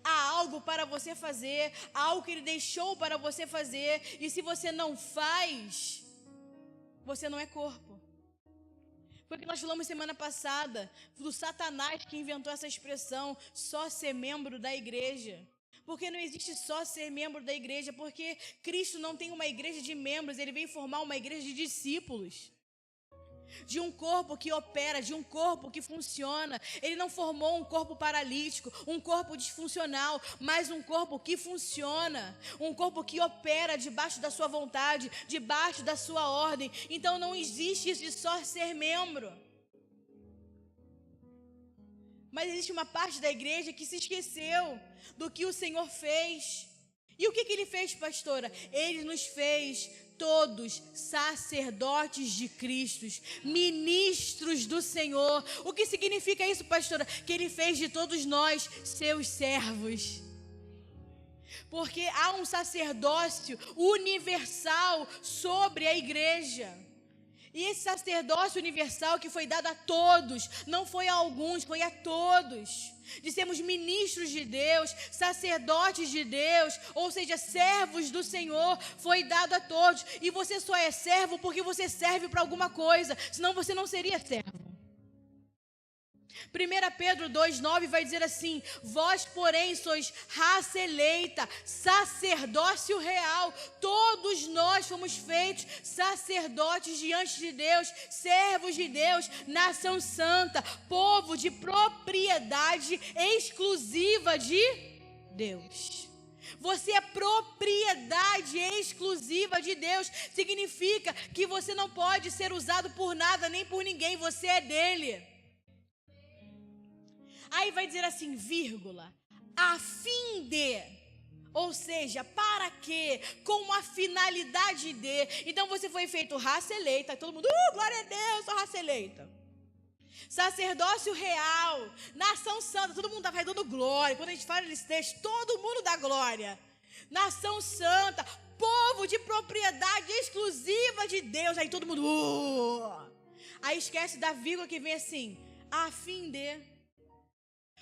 Há algo para você fazer, há algo que Ele deixou para você fazer, e se você não faz, você não é corpo. Foi o que nós falamos semana passada, do Satanás que inventou essa expressão, só ser membro da igreja. Porque não existe só ser membro da igreja, porque Cristo não tem uma igreja de membros, Ele veio formar uma igreja de discípulos. De um corpo que opera, de um corpo que funciona. Ele não formou um corpo paralítico, um corpo disfuncional, mas um corpo que funciona, um corpo que opera debaixo da sua vontade, debaixo da sua ordem. Então não existe isso de só ser membro. Mas existe uma parte da igreja que se esqueceu do que o Senhor fez. E o que Ele fez, pastora? Ele nos fez todos sacerdotes de Cristo, ministros do Senhor. O que significa isso, pastora? Que Ele fez de todos nós seus servos. Porque há um sacerdócio universal sobre a igreja. E esse sacerdócio universal que foi dado a todos, não foi a alguns, foi a todos. De sermos ministros de Deus, sacerdotes de Deus, ou seja, servos do Senhor, foi dado a todos. E você só é servo porque você serve para alguma coisa, senão você não seria servo. 1 Pedro 2,9 vai dizer assim: vós, porém, sois raça eleita, sacerdócio real. Todos nós fomos feitos sacerdotes diante de Deus, servos de Deus, nação santa, povo de propriedade exclusiva de Deus. Você é propriedade exclusiva de Deus. Significa que você não pode ser usado por nada nem por ninguém, você é dele. Aí vai dizer assim, vírgula, a fim de, ou seja, para quê? Com a finalidade de. Então você foi feito raça eleita, todo mundo, glória a Deus, sou raça eleita. Sacerdócio real, nação santa, todo mundo vai dando glória. Quando a gente fala desse texto, todo mundo dá glória. Nação santa, povo de propriedade exclusiva de Deus. Aí todo mundo... Aí esquece da vírgula que vem assim, a fim de...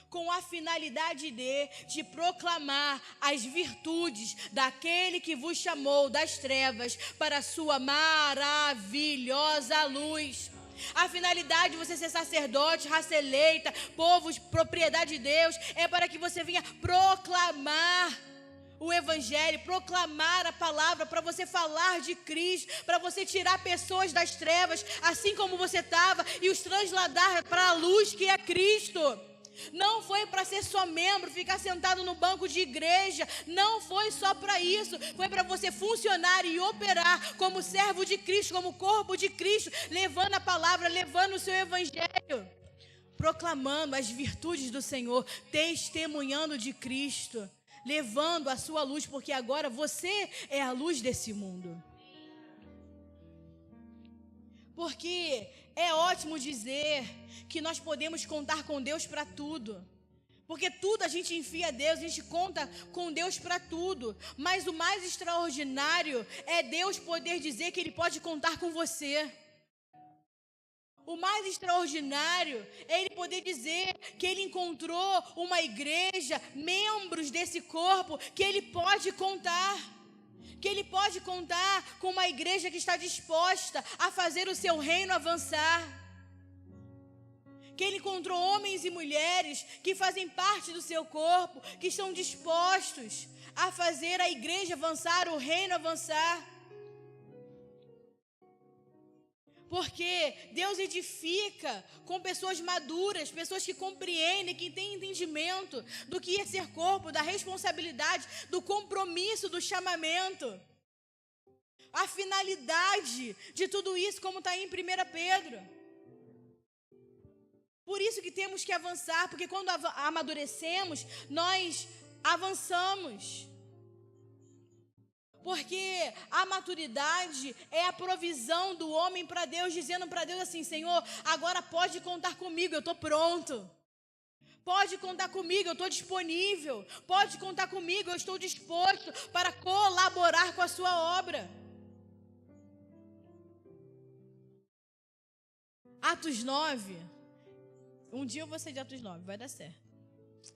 Com a finalidade de proclamar as virtudes daquele que vos chamou das trevas para a sua maravilhosa luz. A finalidade de você ser sacerdote, raça eleita, povo de propriedade de Deus, é para que você venha proclamar o evangelho, proclamar a palavra, para você falar de Cristo, para você tirar pessoas das trevas, assim como você estava, e os transladar para a luz que é Cristo. Não foi para ser só membro, ficar sentado no banco de igreja. Não foi só para isso. Foi para você funcionar e operar como servo de Cristo, como corpo de Cristo, levando a palavra, levando o seu evangelho, proclamando as virtudes do Senhor, testemunhando de Cristo, levando a sua luz, porque agora você é a luz desse mundo. Porque é ótimo dizer que nós podemos contar com Deus para tudo. Porque tudo a gente enfia a Deus, a gente conta com Deus para tudo. Mas o mais extraordinário é Deus poder dizer que Ele pode contar com você. O mais extraordinário é Ele poder dizer que Ele encontrou uma igreja, membros desse corpo, que Ele pode contar. Que Ele pode contar com uma igreja que está disposta a fazer o seu reino avançar. Que Ele encontrou homens e mulheres que fazem parte do seu corpo, que estão dispostos a fazer a igreja avançar, o reino avançar. Porque Deus edifica com pessoas maduras, pessoas que compreendem, que têm entendimento do que é ser corpo, da responsabilidade, do compromisso, do chamamento. A finalidade de tudo isso, como está aí em 1 Pedro. Por isso que temos que avançar, porque quando amadurecemos, nós avançamos. Porque a maturidade é a provisão do homem para Deus, dizendo para Deus assim: Senhor, agora pode contar comigo, eu estou pronto. Pode contar comigo, eu estou disponível. Pode contar comigo, eu estou disposto para colaborar com a sua obra. Atos 9. Um dia eu vou ser de Atos 9, vai dar certo.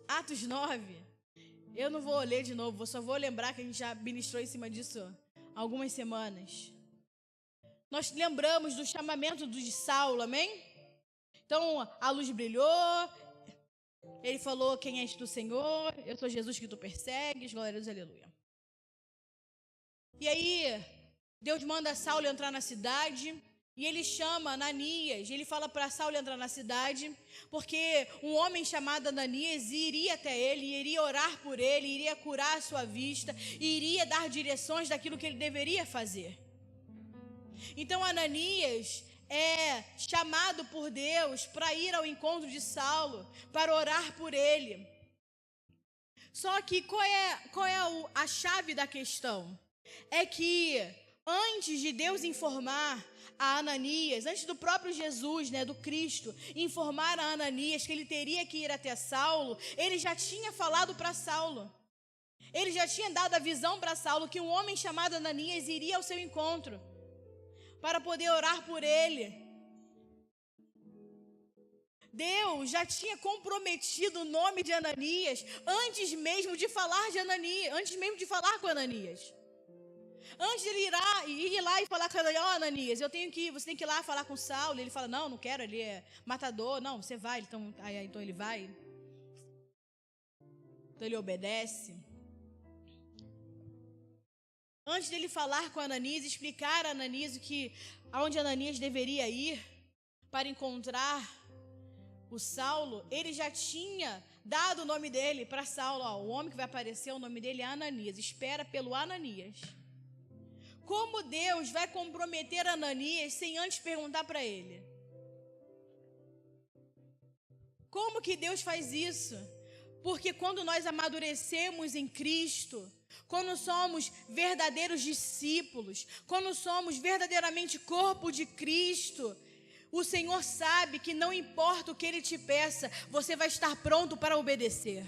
Atos 9. Eu não vou ler de novo, só vou lembrar que a gente já ministrou em cima disso há algumas semanas. Nós lembramos do chamamento de Saulo, amém? Então, a luz brilhou, ele falou: quem és tu, Senhor? Eu sou Jesus que tu persegues, glória a Deus, aleluia. E aí, Deus manda Saulo entrar na cidade. E ele chama Ananias, ele fala para Saulo entrar na cidade, porque um homem chamado Ananias iria até ele, iria orar por ele, iria curar a sua vista, iria dar direções daquilo que ele deveria fazer. Então Ananias é chamado por Deus para ir ao encontro de Saulo, para orar por ele. Só que qual é a chave da questão? É que antes de Deus informar a Ananias, antes do próprio Jesus, do Cristo, informar a Ananias que ele teria que ir até Saulo, ele já tinha falado para Saulo. Ele já tinha dado a visão para Saulo que um homem chamado Ananias iria ao seu encontro para poder orar por ele. Deus já tinha comprometido o nome de Ananias antes mesmo de falar de Ananias, antes mesmo de falar com Ananias. Antes de ele ir lá e falar com Ananias: Ananias, você tem que ir lá falar com Saulo. Ele fala: não quero, ele é matador. Não, você vai. Então ele vai. Então ele obedece. Antes dele falar com Ananias, explicar a Ananias aonde Ananias deveria ir para encontrar o Saulo, ele já tinha dado o nome dele para Saulo. O homem que vai aparecer, o nome dele é Ananias. Espera pelo Ananias. Como Deus vai comprometer Ananias sem antes perguntar para ele? Como que Deus faz isso? Porque quando nós amadurecemos em Cristo, quando somos verdadeiros discípulos, quando somos verdadeiramente corpo de Cristo, O Senhor sabe que não importa o que Ele te peça, você vai estar pronto para obedecer.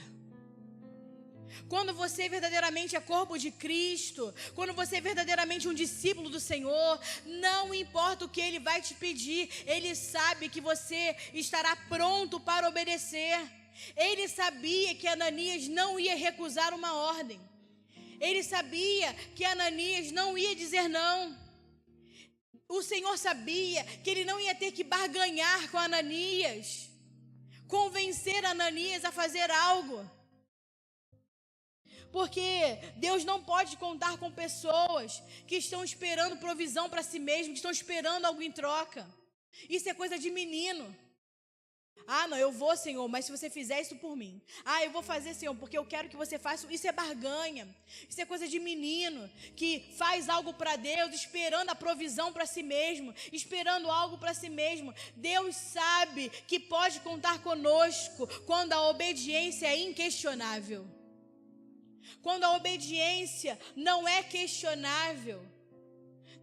Quando você verdadeiramente é corpo de Cristo, quando você é verdadeiramente um discípulo do Senhor, não importa o que Ele vai te pedir, Ele sabe que você estará pronto para obedecer. Ele sabia que Ananias não ia recusar uma ordem. Ele sabia que Ananias não ia dizer não. O Senhor sabia que ele não ia ter que barganhar com Ananias, convencer Ananias a fazer algo. Porque Deus não pode contar com pessoas que estão esperando provisão para si mesmo, que estão esperando algo em troca. Isso é coisa de menino. Ah, não, eu vou, Senhor, mas se você fizer isso por mim. Ah, eu vou fazer, Senhor, porque eu quero que você faça. Isso é barganha. Isso é coisa de menino que faz algo para Deus, esperando a provisão para si mesmo, esperando algo para si mesmo. Deus sabe que pode contar conosco quando a obediência é inquestionável. Quando a obediência não é questionável.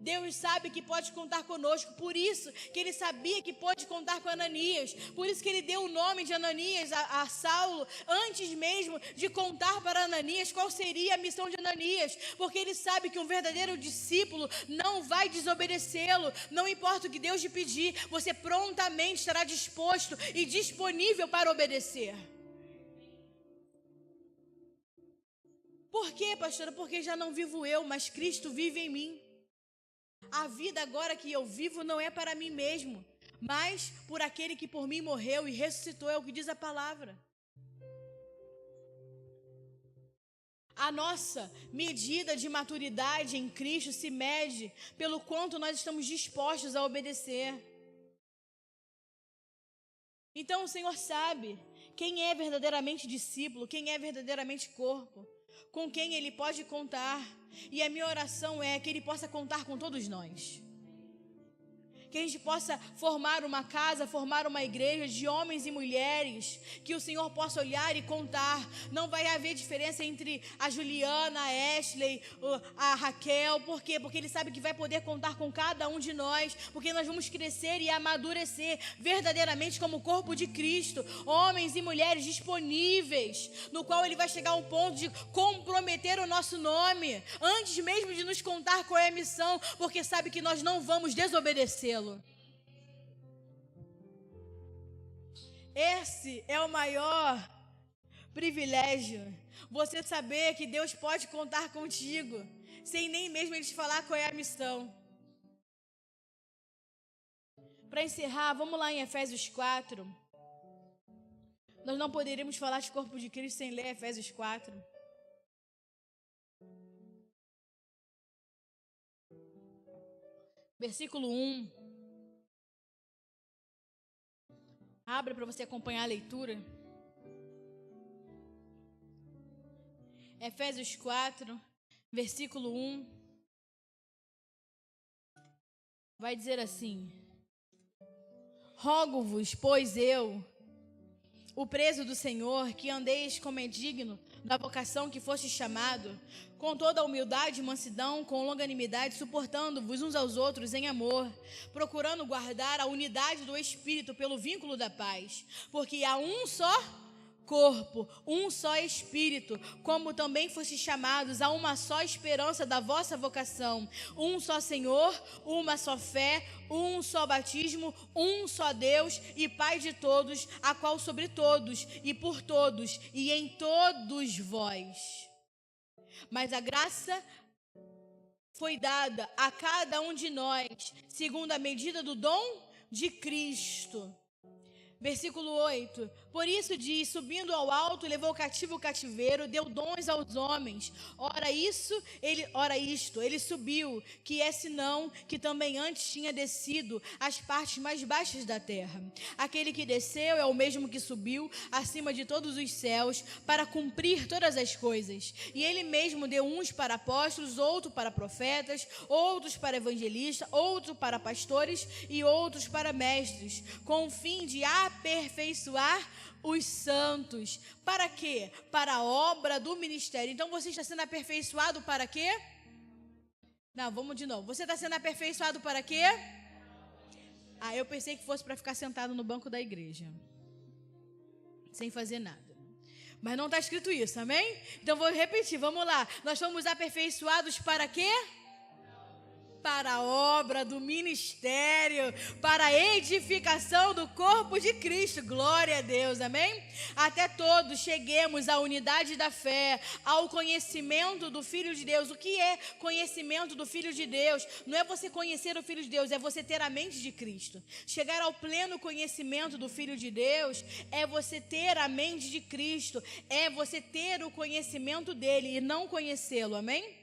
Deus sabe que pode contar conosco, por isso que ele sabia que pode contar com Ananias, por isso que ele deu o nome de Ananias a Saulo, antes mesmo de contar para Ananias qual seria a missão de Ananias, porque ele sabe que um verdadeiro discípulo não vai desobedecê-lo, não importa o que Deus lhe pedir, você prontamente estará disposto e disponível para obedecer. Por quê, pastora? Porque já não vivo eu, mas Cristo vive em mim. A vida agora que eu vivo não é para mim mesmo, mas por aquele que por mim morreu e ressuscitou, é o que diz a palavra. A nossa medida de maturidade em Cristo se mede pelo quanto nós estamos dispostos a obedecer. Então o Senhor sabe quem é verdadeiramente discípulo, quem é verdadeiramente corpo, com quem Ele pode contar. E a minha oração é que Ele possa contar com todos nós. Que a gente possa formar uma casa, formar uma igreja de homens e mulheres, que o Senhor possa olhar e contar. Não vai haver diferença entre a Juliana, a Ashley, a Raquel. Por quê? Porque Ele sabe que vai poder contar com cada um de nós, porque nós vamos crescer e amadurecer verdadeiramente como corpo de Cristo, homens e mulheres disponíveis, no qual Ele vai chegar ao ponto de comprometer o nosso nome, antes mesmo de nos contar qual é a missão, porque sabe que nós não vamos desobedecê-lo. Esse é o maior privilégio, você saber que Deus pode contar contigo, sem nem mesmo Ele te falar qual é a missão. Para encerrar, vamos lá em Efésios 4. Nós não poderíamos falar de corpo de Cristo sem ler Efésios 4. Versículo 1. Abra para você acompanhar a leitura. Efésios 4, versículo 1. Vai dizer assim: Rogo-vos, pois eu, o preso do Senhor, que andeis como é digno da vocação que foste chamado, com toda a humildade e mansidão, com longanimidade, suportando-vos uns aos outros em amor, procurando guardar a unidade do Espírito pelo vínculo da paz, porque há um só corpo, um só Espírito, como também fostes chamados a uma só esperança da vossa vocação, um só Senhor, uma só fé, um só batismo, um só Deus e Pai de todos, a qual sobre todos e por todos e em todos vós. Mas a graça foi dada a cada um de nós, segundo a medida do dom de Cristo. Versículo 8, por isso diz, subindo ao alto, levou cativo o cativeiro, deu dons aos homens. Ora isto, ele subiu, que é senão que também antes tinha descido às partes mais baixas da terra. Aquele que desceu é o mesmo que subiu acima de todos os céus, para cumprir todas as coisas. E ele mesmo deu uns para apóstolos, outros para profetas, outros para evangelistas, outros para pastores e outros para mestres, com o fim de aperfeiçoar os santos. Para quê? Para a obra do ministério. Então você está sendo aperfeiçoado para quê? Não, vamos de novo. Você está sendo aperfeiçoado para quê? Ah, eu pensei que fosse para ficar sentado no banco da igreja, sem fazer nada. Mas não está escrito isso, amém? Então vou repetir, vamos lá. Nós fomos aperfeiçoados para quê? Para a obra do ministério, para a edificação do corpo de Cristo. Glória a Deus, amém? Até todos cheguemos à unidade da fé, ao conhecimento do Filho de Deus. O que é conhecimento do Filho de Deus? Não é você conhecer o Filho de Deus, é você ter a mente de Cristo. Chegar ao pleno conhecimento do Filho de Deus é você ter a mente de Cristo, é você ter o conhecimento dele e não conhecê-lo, amém?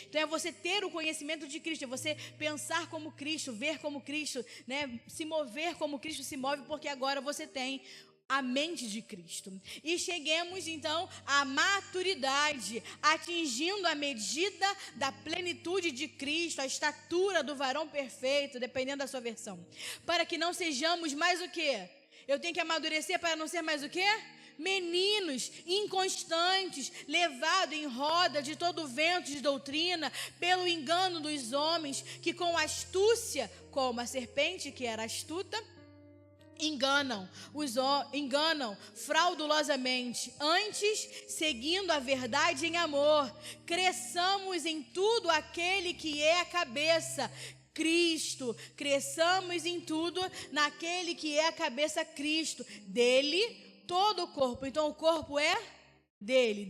Então é você ter o conhecimento de Cristo, é você pensar como Cristo, ver como Cristo, né? Se mover como Cristo se move, porque agora você tem a mente de Cristo. E cheguemos então à maturidade, atingindo a medida da plenitude de Cristo, a estatura do varão perfeito, dependendo da sua versão. Para que não sejamos mais o quê? Eu tenho que amadurecer para não ser mais o quê? Meninos inconstantes, levados em roda de todo vento de doutrina, pelo engano dos homens, que com astúcia, como a serpente que era astuta, enganam fraudulosamente. Antes, seguindo a verdade em amor, cresçamos em tudo aquele que é a cabeça, Cristo. Cresçamos em tudo naquele que é a cabeça, Cristo. Dele todo o corpo. Então o corpo é dele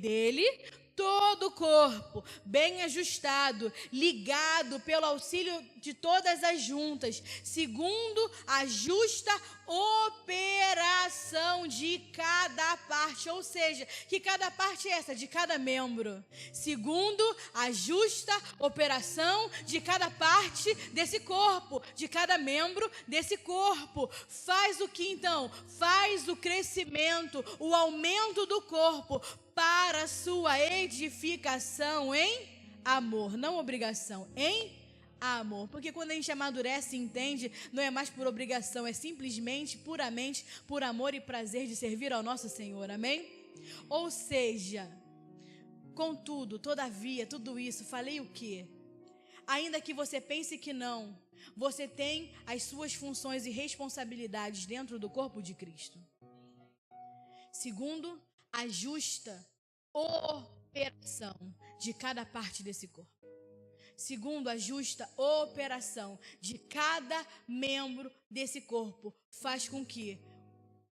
todo o corpo, bem ajustado, ligado pelo auxílio de todas as juntas, segundo a justa operação de cada parte. Ou seja, que cada parte é essa? De cada membro. Segundo a justa operação de cada parte desse corpo, de cada membro desse corpo. Faz o que então? Faz o crescimento, o aumento do corpo, para a sua edificação em amor, não obrigação, em amor. Porque quando a gente amadurece e entende, não é mais por obrigação, é simplesmente, puramente, por amor e prazer de servir ao nosso Senhor, amém? Ou seja, contudo, todavia, tudo isso, falei o quê? Ainda que você pense que não, você tem as suas funções e responsabilidades dentro do corpo de Cristo. Segundo, a justa operação de cada parte desse corpo. Segundo, a justa operação de cada membro desse corpo faz com que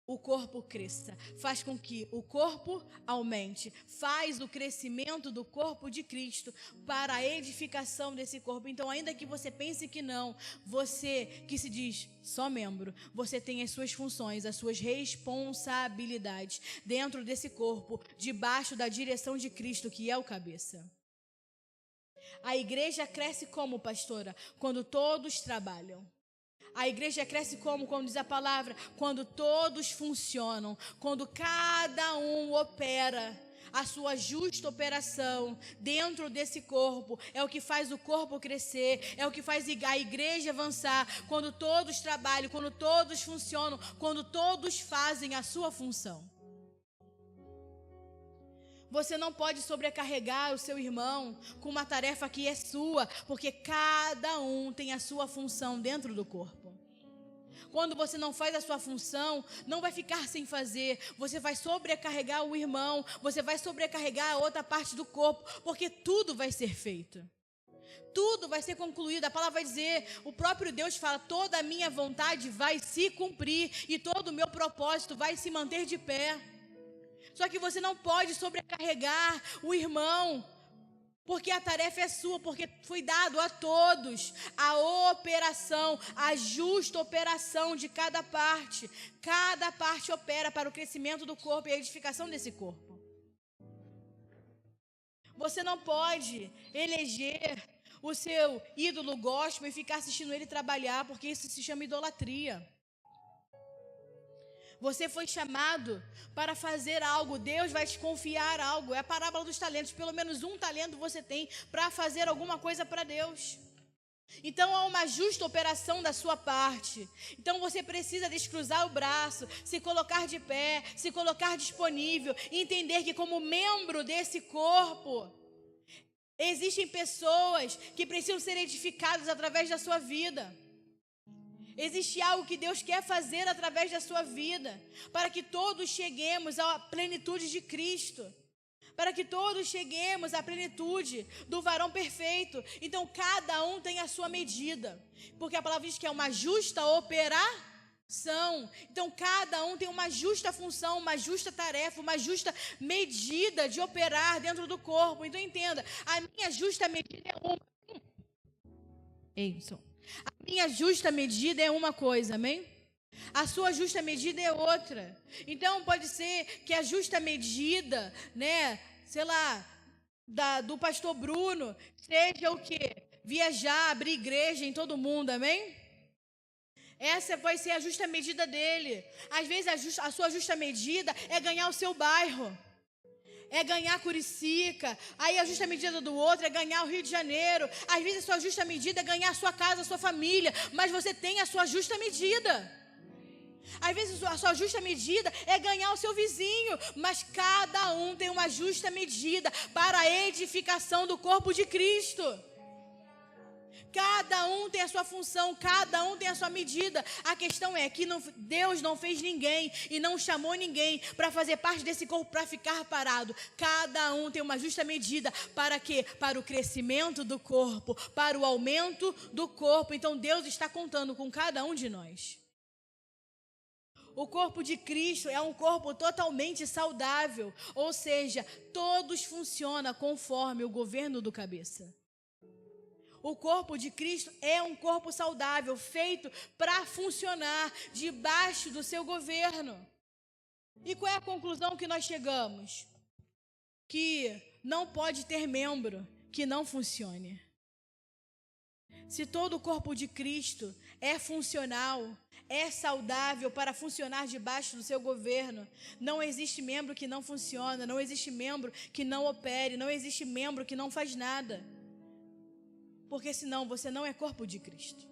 o corpo cresça, faz com que o corpo aumente, faz o crescimento do corpo de Cristo para a edificação desse corpo. Então, ainda que você pense que não, você que se diz só membro, você tem as suas funções, as suas responsabilidades dentro desse corpo, debaixo da direção de Cristo, que é o cabeça. A igreja cresce como, pastora? Quando todos trabalham. A igreja cresce como diz a palavra? Quando todos funcionam, quando cada um opera a sua justa operação dentro desse corpo. É o que faz o corpo crescer, é o que faz a igreja avançar. Quando todos trabalham, quando todos funcionam, quando todos fazem a sua função. Você não pode sobrecarregar o seu irmão com uma tarefa que é sua, porque cada um tem a sua função dentro do corpo. Quando você não faz a sua função, não vai ficar sem fazer. Você vai sobrecarregar o irmão, você vai sobrecarregar a outra parte do corpo, porque tudo vai ser feito. Tudo vai ser concluído. A palavra vai dizer, o próprio Deus fala, toda a minha vontade vai se cumprir e todo o meu propósito vai se manter de pé. Só que você não pode sobrecarregar o irmão, porque a tarefa é sua, porque foi dado a todos a operação, a justa operação de cada parte. Cada parte opera para o crescimento do corpo e a edificação desse corpo. Você não pode eleger o seu ídolo gospel e ficar assistindo ele trabalhar, porque isso se chama idolatria. Você foi chamado para fazer algo, Deus vai te confiar algo. É a parábola dos talentos, pelo menos um talento você tem para fazer alguma coisa para Deus. Então há uma justa operação da sua parte. Então você precisa descruzar o braço, se colocar de pé, se colocar disponível, entender que como membro desse corpo, existem pessoas que precisam ser edificadas através da sua vida. Existe algo que Deus quer fazer através da sua vida, para que todos cheguemos à plenitude de Cristo, para que todos cheguemos à plenitude do varão perfeito. Então, cada um tem a sua medida, porque a palavra diz que é uma justa operação. Então, cada um tem uma justa função, uma justa tarefa, uma justa medida de operar dentro do corpo. Então, entenda, a minha justa medida é uma. A minha justa medida é uma coisa, amém? A sua justa medida é outra. Então, pode ser que a justa medida, né, sei lá, do pastor Bruno, seja o quê? Viajar, abrir igreja em todo mundo, amém? Essa vai ser a justa medida dele. Às vezes, a sua justa medida é ganhar o seu bairro, é ganhar Curicica. Aí a justa medida do outro é ganhar o Rio de Janeiro. Às vezes a sua justa medida é ganhar a sua casa, a sua família. Mas você tem a sua justa medida. Às vezes a sua justa medida é ganhar o seu vizinho. Mas cada um tem uma justa medida para a edificação do corpo de Cristo. Cada um tem a sua função, cada um tem a sua medida. A questão é que Deus não fez ninguém e não chamou ninguém para fazer parte desse corpo, para ficar parado. Cada um tem uma justa medida. Para quê? Para o crescimento do corpo, para o aumento do corpo. Então Deus está contando com cada um de nós. O corpo de Cristo é um corpo totalmente saudável, ou seja, todos funcionam conforme o governo do cabeça. O corpo de Cristo é um corpo saudável, feito para funcionar debaixo do seu governo. E qual é a conclusão que nós chegamos? Que não pode ter membro que não funcione. Se todo o corpo de Cristo é funcional, é saudável para funcionar debaixo do seu governo, não existe membro que não funciona, não existe membro que não opere, não existe membro que não faz nada. Porque senão você não é corpo de Cristo.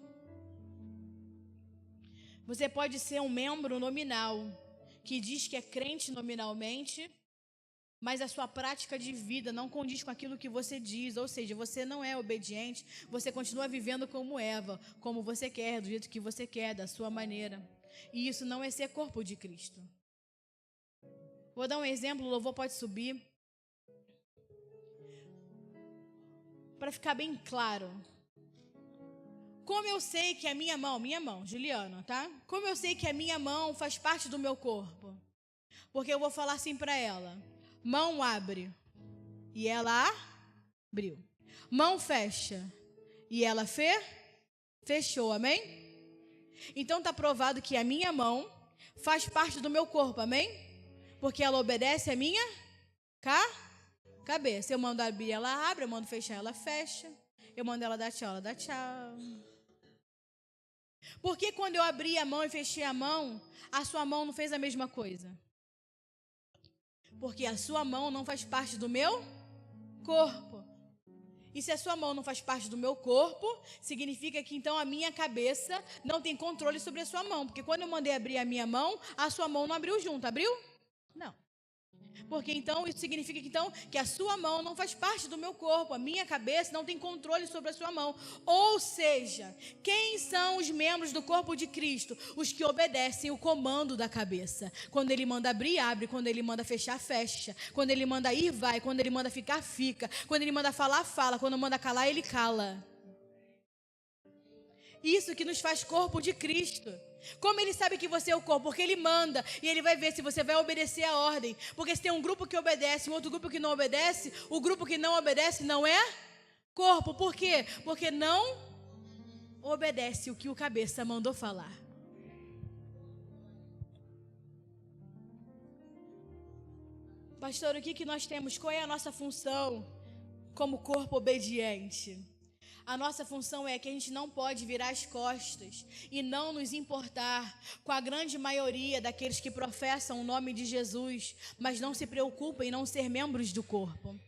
Você pode ser um membro nominal, que diz que é crente nominalmente, mas a sua prática de vida não condiz com aquilo que você diz, ou seja, você não é obediente, você continua vivendo como Eva, como você quer, do jeito que você quer, da sua maneira. E isso não é ser corpo de Cristo. Vou dar um exemplo, o louvor pode subir. Para ficar bem claro, como eu sei que a minha mão, Juliana, tá? Como eu sei que a minha mão faz parte do meu corpo? Porque eu vou falar assim para ela: mão abre, e ela abriu. Mão fecha, e ela fechou, amém? Então está provado que a minha mão faz parte do meu corpo, amém? Porque ela obedece a minha cabeça. Eu mando abrir, ela abre. Eu mando fechar, ela fecha. Eu mando ela dar tchau, ela dá tchau. Porque quando eu abri a mão e fechei a mão, a sua mão não fez a mesma coisa? Porque a sua mão não faz parte do meu corpo. E se a sua mão não faz parte do meu corpo, significa que então a minha cabeça não tem controle sobre a sua mão. Porque quando eu mandei abrir a minha mão, a sua mão não abriu junto. Abriu? Não. Porque então isso significa que a sua mão não faz parte do meu corpo, a minha cabeça não tem controle sobre a sua mão. Ou seja, quem são os membros do corpo de Cristo? Os que obedecem o comando da cabeça. Quando ele manda abrir, abre. Quando ele manda fechar, fecha. Quando ele manda ir, vai. Quando ele manda ficar, fica. Quando ele manda falar, fala. Quando manda calar, ele cala. Isso que nos faz corpo de Cristo. Como ele sabe que você é o corpo? Porque ele manda e ele vai ver se você vai obedecer a ordem. Porque se tem um grupo que obedece e um outro grupo que não obedece, o grupo que não obedece não é corpo. Por quê? Porque não obedece o que o cabeça mandou falar. Pastor, o que nós temos? Qual é a nossa função como corpo obediente? A nossa função é que a gente não pode virar as costas e não nos importar com a grande maioria daqueles que professam o nome de Jesus, mas não se preocupam em não ser membros do corpo.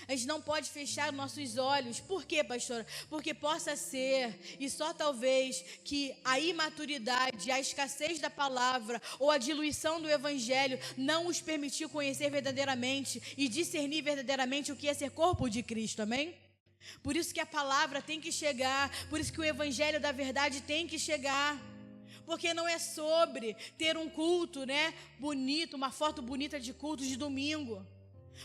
A gente não pode fechar nossos olhos. Por quê, pastora? Porque possa ser, e só talvez, que a imaturidade, a escassez da palavra ou a diluição do evangelho não os permitiu conhecer verdadeiramente e discernir verdadeiramente o que é ser corpo de Cristo, amém? Por isso que a palavra tem que chegar, por isso que o evangelho da verdade tem que chegar. Porque não é sobre ter um culto, né, bonito, uma foto bonita de culto de domingo.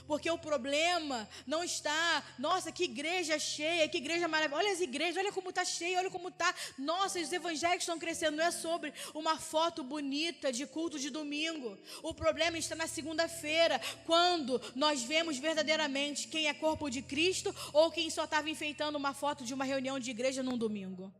Porque o problema não está, nossa, que igreja cheia, que igreja maravilhosa, olha as igrejas, olha como está cheia, olha como está, nossa, os evangélicos estão crescendo. Não é sobre uma foto bonita de culto de domingo. O problema está na segunda-feira, quando nós vemos verdadeiramente quem é corpo de Cristo ou quem só estava enfeitando uma foto de uma reunião de igreja num domingo.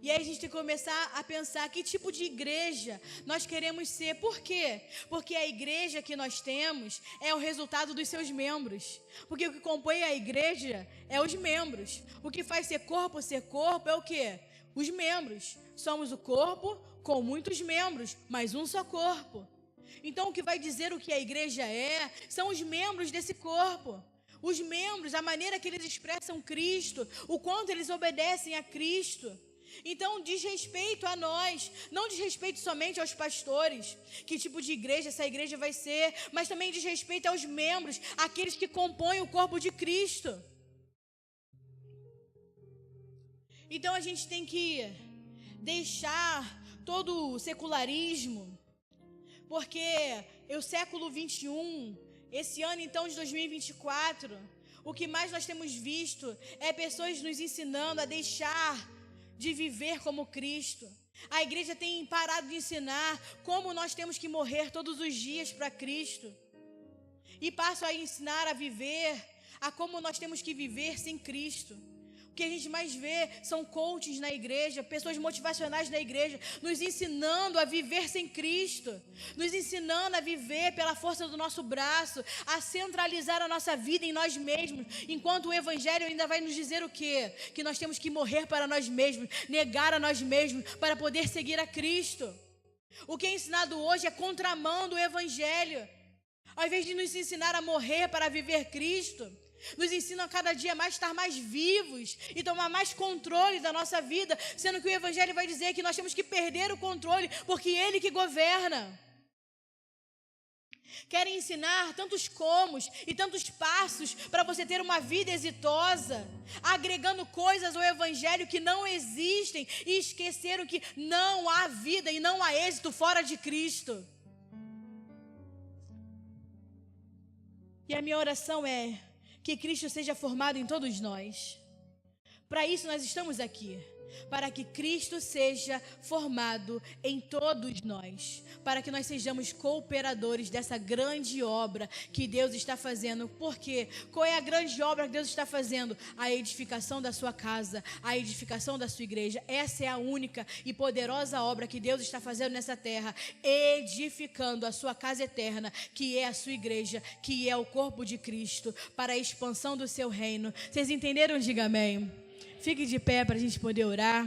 E aí a gente tem que começar a pensar que tipo de igreja nós queremos ser. Por quê? Porque a igreja que nós temos é o resultado dos seus membros. Porque o que compõe a igreja é os membros. O que faz ser corpo é o quê? Os membros. Somos o corpo com muitos membros, mas um só corpo. Então o que vai dizer o que a igreja é, são os membros desse corpo. Os membros, a maneira que eles expressam Cristo, o quanto eles obedecem a Cristo. Então diz respeito a nós, não diz respeito somente aos pastores, que tipo de igreja essa igreja vai ser, mas também diz respeito aos membros, aqueles que compõem o corpo de Cristo. Então a gente tem que deixar todo o secularismo, porque o século 21, esse ano então de 2024, o que mais nós temos visto é pessoas nos ensinando a deixar de viver como Cristo. A igreja tem parado de ensinar como nós temos que morrer todos os dias para Cristo. E passam a ensinar a viver, a como nós temos que viver sem Cristo. O que a gente mais vê são coaches na igreja, pessoas motivacionais na igreja, nos ensinando a viver sem Cristo, nos ensinando a viver pela força do nosso braço, a centralizar a nossa vida em nós mesmos, enquanto o evangelho ainda vai nos dizer o quê? Que nós temos que morrer para nós mesmos, negar a nós mesmos para poder seguir a Cristo. O que é ensinado hoje é contramão do evangelho. Ao invés de nos ensinar a morrer para viver Cristo, nos ensinam a cada dia mais estar mais vivos e tomar mais controle da nossa vida, sendo que o evangelho vai dizer que nós temos que perder o controle, porque Ele que governa. Querem ensinar tantos comos e tantos passos para você ter uma vida exitosa, agregando coisas ao evangelho que não existem e esqueceram que não há vida e não há êxito fora de Cristo. E a minha oração é que Cristo seja formado em todos nós. Para isso nós estamos aqui, para que Cristo seja formado em todos nós, para que nós sejamos cooperadores dessa grande obra que Deus está fazendo. Por quê? Qual é a grande obra que Deus está fazendo? A edificação da sua casa, a edificação da sua igreja. Essa é a única e poderosa obra que Deus está fazendo nessa terra, edificando a sua casa eterna, que é a sua igreja, que é o corpo de Cristo, para a expansão do seu reino. Vocês entenderam? Diga amém. Fique de pé para a gente poder orar.